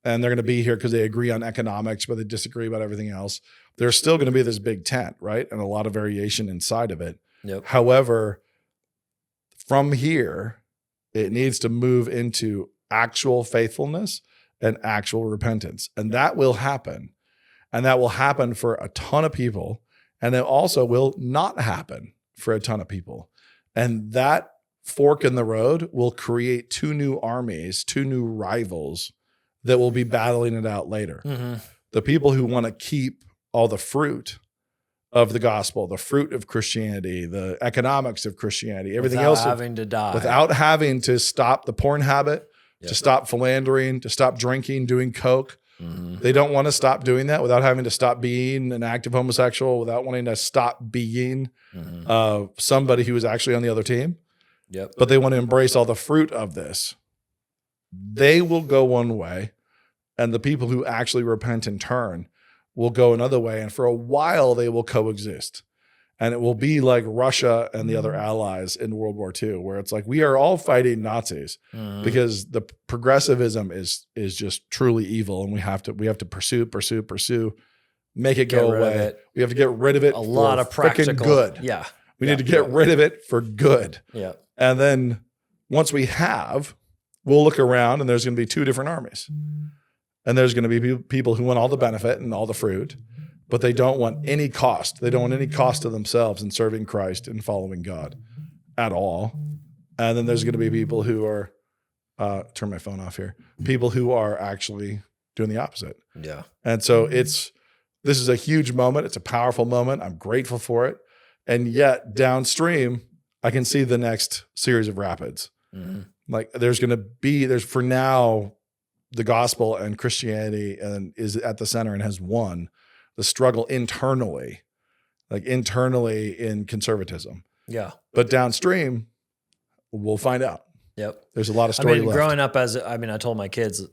they're going to be here because they agree on economics, but they disagree about everything else. There's still going to be this big tent, right? And a lot of variation inside of it. Yep. However, from here, it needs to move into actual faithfulness and actual repentance. And that will happen. And that will happen for a ton of people. And it also will not happen for a ton of people. And that fork in the road will create two new armies, two new rivals that will be battling it out later. The people who want to keep all the fruit of the gospel, the fruit of Christianity, the economics of Christianity, everything else. Without having to die. Without having to stop the porn habit, to stop philandering, to stop drinking, doing coke. They don't want to stop doing that without having to stop being an active homosexual, without wanting to stop being somebody who is actually on the other team. Yep. But they want to embrace all the fruit of this. They will go one way, and the people who actually repent and turn will go another way. And for a while, they will coexist. And it will be like Russia and the other allies in World War II, where it's like we are all fighting Nazis because the progressivism is just truly evil, and we have to pursue, make it go away. We have to get rid of it. A lot of practical good. Yeah. We need to get rid of it for good. Yeah. And then once we have, we'll look around, and there's going to be two different armies. And there's going to be people who want all the benefit and all the fruit, but they don't want any cost. They don't want any cost to themselves in serving Christ and following God at all. And then there's going to be people who are, turn my phone off here, people who are actually doing the opposite. Yeah. And so this is a huge moment. It's a powerful moment. I'm grateful for it. And yet downstream, I can see the next series of rapids. Like there's for now, the gospel and Christianity and is at the center and has won the struggle internally in conservatism. Yeah. But downstream, we'll find out. Yep. There's a lot of story left. Growing up I told my kids,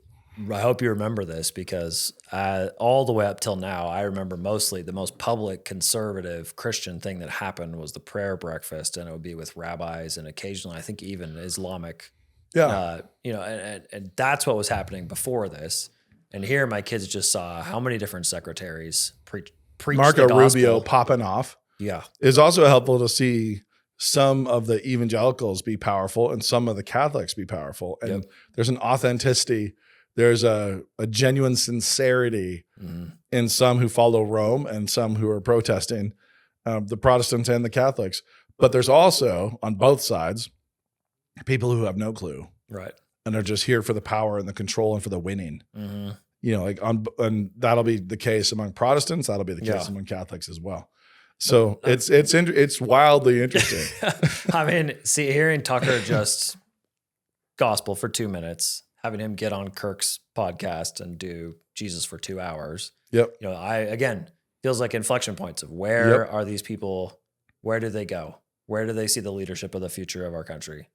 I hope you remember this, because all the way up till now, I remember mostly the most public conservative Christian thing that happened was the prayer breakfast, and it would be with rabbis and occasionally, I think even Islamic. Yeah. And that's what was happening before this. And here my kids just saw how many different secretaries preach Marco the gospel. Rubio popping off. Yeah. It's also helpful to see some of the evangelicals be powerful and some of the Catholics be powerful. And there's an authenticity. There's a genuine sincerity in some who follow Rome and some who are protesting, the Protestants and the Catholics. But there's also, on both sides, people who have no clue. Right. And are just here for the power and the control and for the winning. And that'll be the case among Protestants. That'll be the case among Catholics as well. So it's wildly interesting. Hearing Tucker just gospel for 2 minutes, having him get on Kirk's podcast and do Jesus for 2 hours. Yep. Feels like inflection points of where are these people? Where do they go? Where do they see the leadership of the future of our country?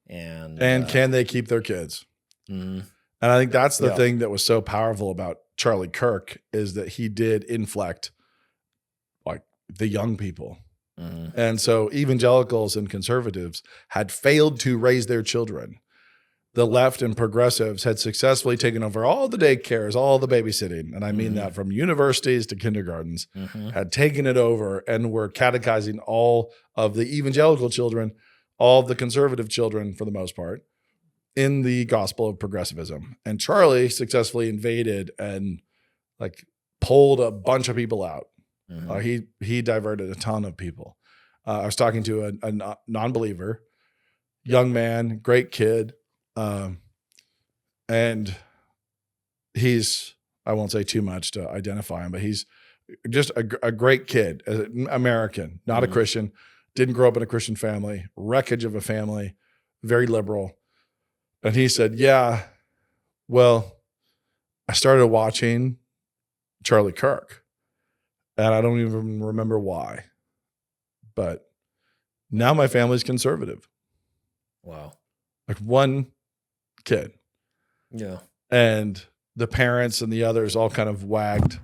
And can they keep their kids? And I think that's the thing that was so powerful about Charlie Kirk is that he did inflect like the young people. And so evangelicals and conservatives had failed to raise their children. The left and progressives had successfully taken over all the daycares, all the babysitting. And I mean that from universities to kindergartens, had taken it over and were catechizing all of the evangelical children, all of the conservative children for the most part, in the gospel of progressivism. And Charlie successfully invaded and like pulled a bunch of people out. He diverted a ton of people. I was talking to a non-believer, young man, great kid. And he's, I won't say too much to identify him, but he's just a great kid, American, not a Christian, didn't grow up in a Christian family, wreckage of a family, very liberal. And he said, I started watching Charlie Kirk and I don't even remember why, but now my family's conservative. Wow. Like one kid. Yeah. And the parents and the others all kind of wagged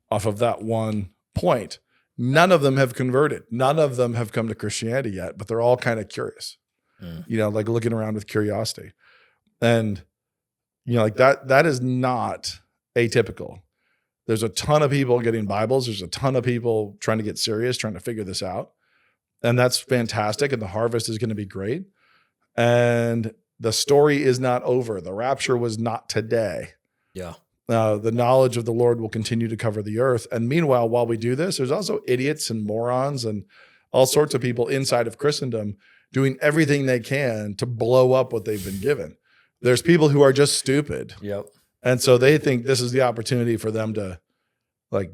off of that one point. None of them have converted. None of them have come to Christianity yet, but they're all kind of curious, like looking around with curiosity. And, like that is not atypical. There's a ton of people getting Bibles. There's a ton of people trying to get serious, trying to figure this out. And that's fantastic. And the harvest is going to be great. And the story is not over. The rapture was not today. Yeah. The knowledge of the Lord will continue to cover the earth. And meanwhile, while we do this, there's also idiots and morons and all sorts of people inside of Christendom doing everything they can to blow up what they've been given. There's people who are just stupid. Yep. And so they think this is the opportunity for them to like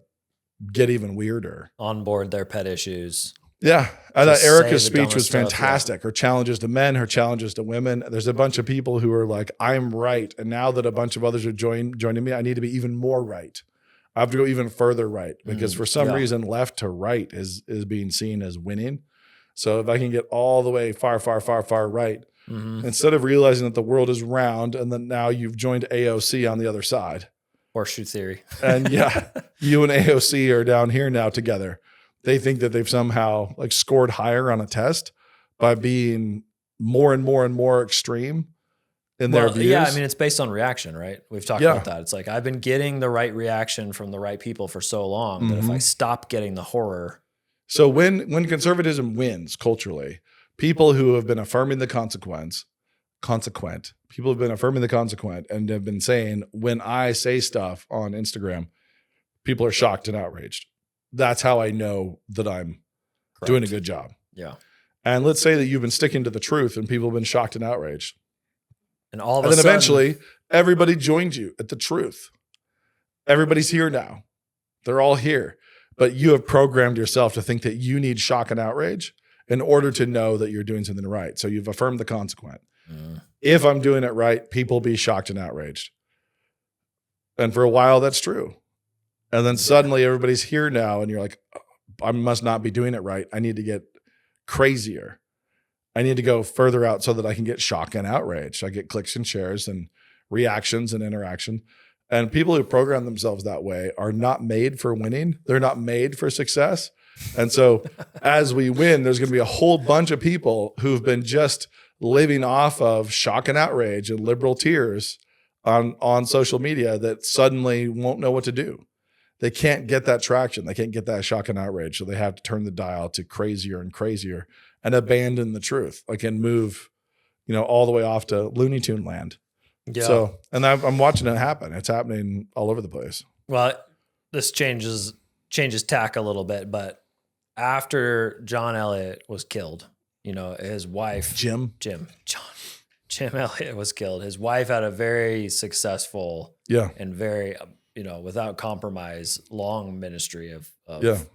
get even weirder. Onboard their pet issues. Yeah. I thought Just say Erika's the speech dumbest was stuff, fantastic. Her challenges to men, her challenges to women. There's a bunch of people who are like, I'm right. And now that a bunch of others are joining me, I need to be even more right. I have to go even further right because for some reason, left to right is being seen as winning. So if I can get all the way far, far, far, far right, instead of realizing that the world is round and then now you've joined AOC on the other side. Horseshoe theory. And you and AOC are down here now together. They think that they've somehow like scored higher on a test by being more and more and more extreme in their views. Yeah, I mean, it's based on reaction, right? We've talked about that. It's like, I've been getting the right reaction from the right people for so long that if I stop getting the horror. So when conservatism wins culturally, people who have been affirming the consequent, people have been affirming the consequent and have been saying, when I say stuff on Instagram, people are shocked and outraged. That's how I know that I'm doing a good job. Yeah. And let's say that you've been sticking to the truth and people have been shocked and outraged. And all of And a then sudden, eventually everybody joined you at the truth. Everybody's here now. They're all here. But you have programmed yourself to think that you need shock and outrage in order to know that you're doing something right. So you've affirmed the consequent. If I'm doing it right, people be shocked and outraged. And for a while, that's true. And then suddenly everybody's here now and you're like, I must not be doing it right. I need to get crazier. I need to go further out so that I can get shock and outrage. I get clicks and shares and reactions and interaction. And people who program themselves that way are not made for winning. They're not made for success. And so as we win, there's going to be a whole bunch of people who've been just living off of shock and outrage and liberal tears on social media that suddenly won't know what to do. They can't get that traction. They can't get that shock and outrage. So they have to turn the dial to crazier and crazier and abandon the truth. Like and move, all the way off to Looney Tune land. Yeah. So, and I'm watching it happen. It's happening all over the place. Well, this changes tack a little bit, but after John Elliott was killed, his wife, Jim Elliott was killed. His wife had a very successful and very, without compromise, long ministry of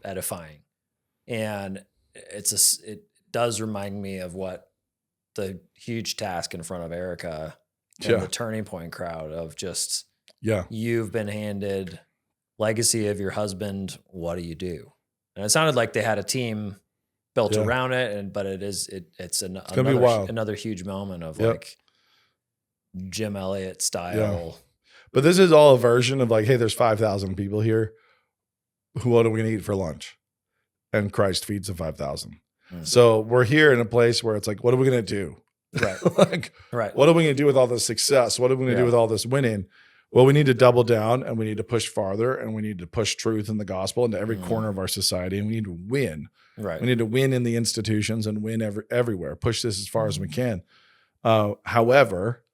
edifying. And it does remind me of what the huge task in front of Erika and the Turning Point crowd of just, you've been handed legacy of your husband. What do you do? And it sounded like they had a team built around it, but it's another huge moment of like Jim Elliott style. Yeah. But this is all a version of like, hey, there's 5,000 people here. What are we going to eat for lunch? And Christ feeds the 5,000. So we're here in a place where it's like, what are we going to do? Right. What are we going to do with all this success? What are we going to do with all this winning? Well, we need to double down and we need to push farther and we need to push truth in the gospel into every corner of our society. And we need to win. Right. We need to win in the institutions and win everywhere. Push this as far as we can. However,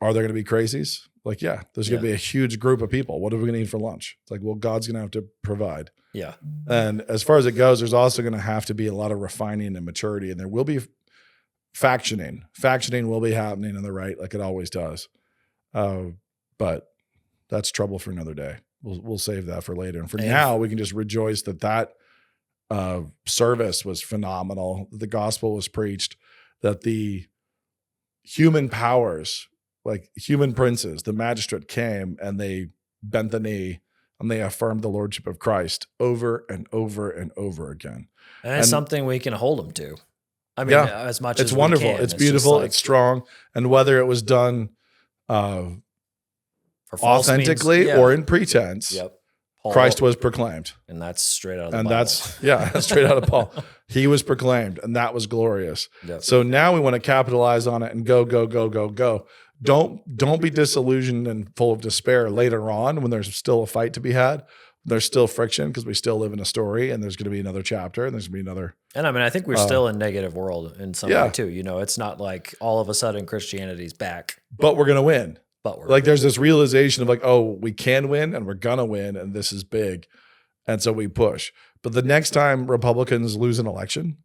are there going to be crazies? Like, there's going to be a huge group of people. What are we going to eat for lunch? It's like, well, God's going to have to provide. Yeah. And as far as it goes, there's also going to have to be a lot of refining and maturity. And there will be factioning. Factioning will be happening on the right, like it always does. But that's trouble for another day. We'll save that for later. And for now, we can just rejoice that service was phenomenal. The gospel was preached, that the human powers, like human princes, the magistrate came and they bent the knee and they affirmed the lordship of Christ over and over and over again. And it's something we can hold them to. I mean, Yeah, as much it's as wonderful. we can. It's beautiful. It's strong. And whether it was done for false authentically means, or in pretense, Yep. Christ was proclaimed. And that's straight out of the And Bible. that's straight out of Paul. He was proclaimed, and that was glorious. Yep. So now we want to capitalize on it and go, go, go, go, go. Don't be disillusioned and full of despair later on when there's still a fight to be had. There's still friction because we still live in a story, and there's going to be another chapter, and there's going to be another. And I mean, I think we're still in negative world in some yeah. way too. You know, it's not like all of a sudden Christianity's back. But we're going to win. But we're Like there's this realization of like, oh, we can win and we're going to win, and this is big. And so we push. But the next time Republicans lose an election,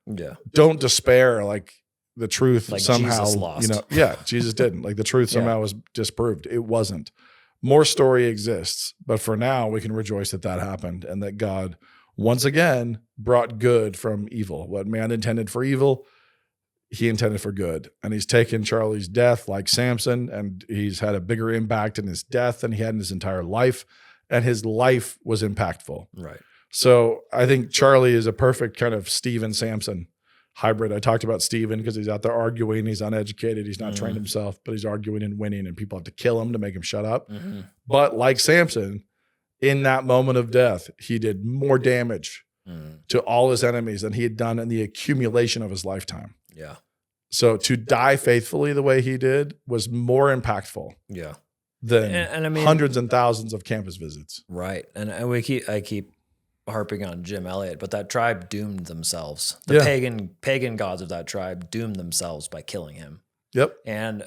yeah, don't despair like the truth Like somehow, Jesus lost. Jesus didn't. Like the truth somehow was disproved. It wasn't. More story exists, but for now we can rejoice that happened and that God once again brought good from evil. What man intended for evil, he intended for good. And he's taken Charlie's death like Samson, and he's had a bigger impact in his death than he had in his entire life. And his life was impactful. right. So I think Charlie is a perfect kind of Stephen Samson hybrid. I talked about Stephen because he's out there arguing. He's uneducated. He's not trained himself, but he's arguing and winning, and people have to kill him to make him shut up. Mm-hmm. But like Samson, in that moment of death, he did more damage to all his enemies than he had done in the accumulation of his lifetime. Yeah. So to die faithfully the way he did was more impactful Yeah. than And I mean, hundreds and thousands of campus visits. right. And I keep harping on Jim Elliot, but that tribe doomed themselves. The pagan gods of that tribe doomed themselves by killing him. Yep. And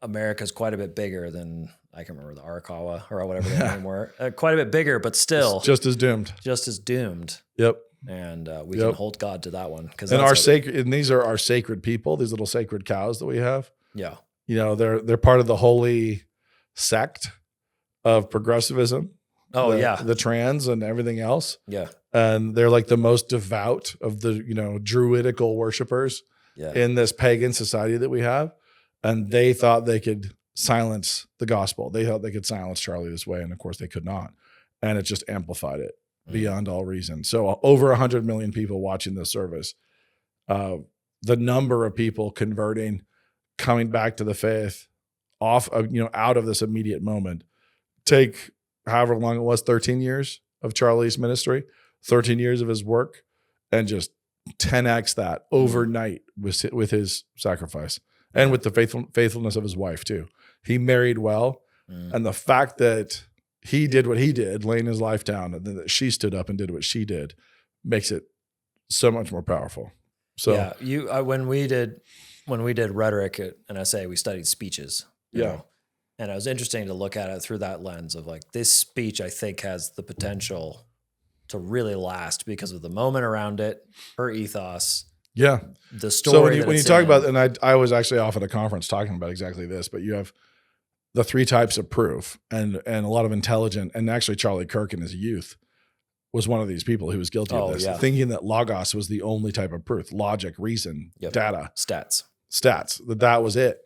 America's quite a bit bigger than, I can remember, the Arakawa or whatever their name were. Quite a bit bigger, but still It's just as doomed. just as doomed. Yep. And we can hold God to that one. And our sacred, and these are our sacred people, these little sacred cows that we have. Yeah. You know, they're part of the holy sect of progressivism. Oh, the trans and everything else. Yeah. And they're like the most devout of the, druidical worshipers in this pagan society that we have. And they thought they could silence the gospel. They thought they could silence Charlie this way. And of course they could not. And it just amplified it beyond all reason. So over 100 million people watching this service, the number of people converting, coming back to the faith out of this immediate moment, take however long it was, 13 years of Charlie's ministry, 13 years of his work, and just 10x that overnight with his sacrifice and with the faithfulness of his wife too. He married well. And the fact that he did what he did, laying his life down, and then that she stood up and did what she did, makes it so much more powerful. So yeah, when we did rhetoric at NSA, we studied speeches. You know? And it was interesting to look at it through that lens of like, this speech, I think, has the potential to really last because of the moment around it, her ethos. Yeah. The story. So when you talk about, and I was actually off at a conference talking about exactly this, but you have the three types of proof and a lot of intelligent, and actually Charlie Kirk in his youth was one of these people who was guilty of this, thinking that logos was the only type of proof, logic, reason, data, stats, that was it.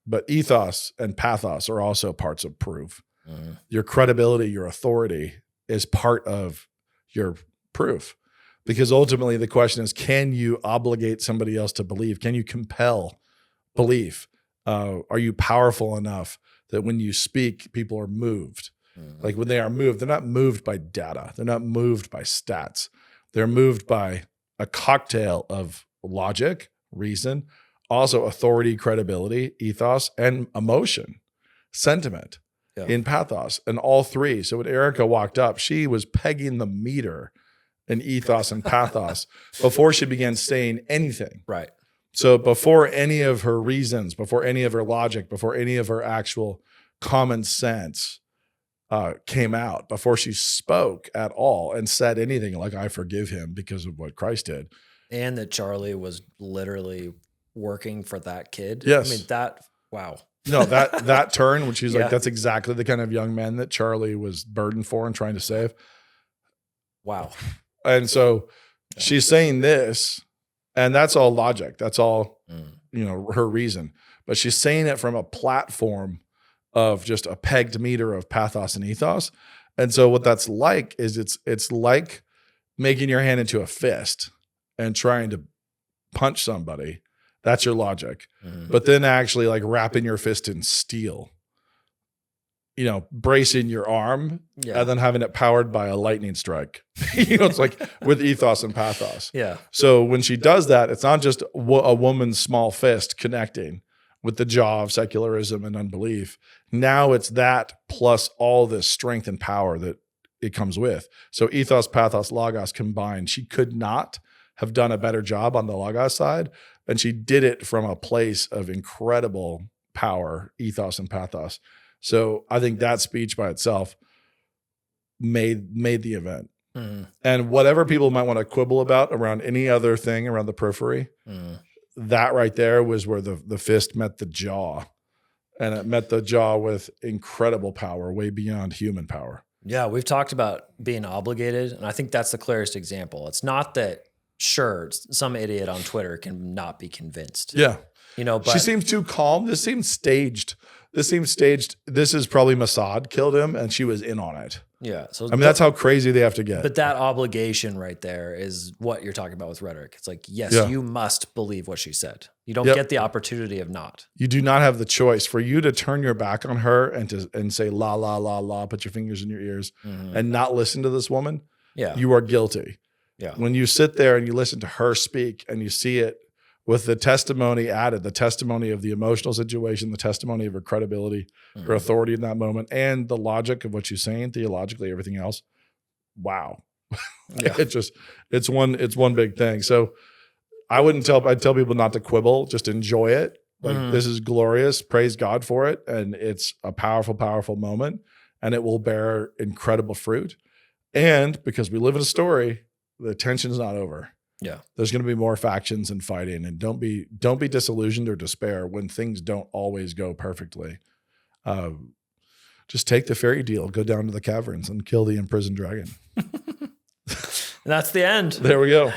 But ethos and pathos are also parts of proof. Your credibility, your authority is part of your proof. Because ultimately the question is, can you obligate somebody else to believe? Can you compel belief? Are you powerful enough that when you speak, people are moved? Like when they are moved, they're not moved by data. They're not moved by stats. They're moved by a cocktail of logic, reason, also authority, credibility, ethos, and emotion, sentiment in pathos, and all three. So when Erika walked up, she was pegging the meter in ethos and pathos before she began saying anything. Right. So before any of her reasons, before any of her logic, before any of her actual common sense came out, before she spoke at all and said anything like, I forgive him because of what Christ did. And that Charlie was literally working for that kid. Yes. I mean, wow. No, that turn, when she's like, that's exactly the kind of young men that Charlie was burdened for and trying to save. Wow. And so she's saying this, and that's all logic. That's all, her reason. But she's saying it from a platform of just a pegged meter of pathos and ethos. And so what that's like is it's like making your hand into a fist and trying to punch somebody. That's your logic. But then actually like wrapping your fist in steel, bracing your arm and then having it powered by a lightning strike. It's like with Ethos and Pathos. Yeah. So when she does that, it's not just a woman's small fist connecting with the jaw of secularism and unbelief. Now it's that plus all this strength and power that it comes with. So Ethos, Pathos, Logos combined, she could not have done a better job on the Logos side. And she did it from a place of incredible power, Ethos and Pathos. So I think that speech by itself made the event. And whatever people might want to quibble about around any other thing around the periphery, that right there was where the fist met the jaw. And it met the jaw with incredible power, way beyond human power. Yeah, we've talked about being obligated, and I think that's the clearest example. It's not that, sure, some idiot on Twitter can not be convinced. Yeah. But she seems too calm. This seems staged. This is probably Mossad killed him and she was in on it. Yeah. So that's how crazy they have to get. But that obligation right there is what you're talking about with rhetoric. It's like, yes, you must believe what she said. You don't get the opportunity of not. You do not have the choice. For you to turn your back on her and say la la la la, put your fingers in your ears and not listen to this woman. Yeah. You are guilty. Yeah. When you sit there and you listen to her speak and you see it with the testimony added, the testimony of the emotional situation, the testimony of her credibility, her authority in that moment, and the logic of what she's saying theologically, everything else. Wow. Yeah. It's one big thing. So I'd tell people not to quibble, just enjoy it. Like this is glorious. Praise God for it. And it's a powerful, powerful moment and it will bear incredible fruit. And because we live in a story, the tension's not over. Yeah. There's going to be more factions and fighting, and don't be disillusioned or despair when things don't always go perfectly. Just take the fairy deal, go down to the caverns and kill the imprisoned dragon. That's the end. There we go.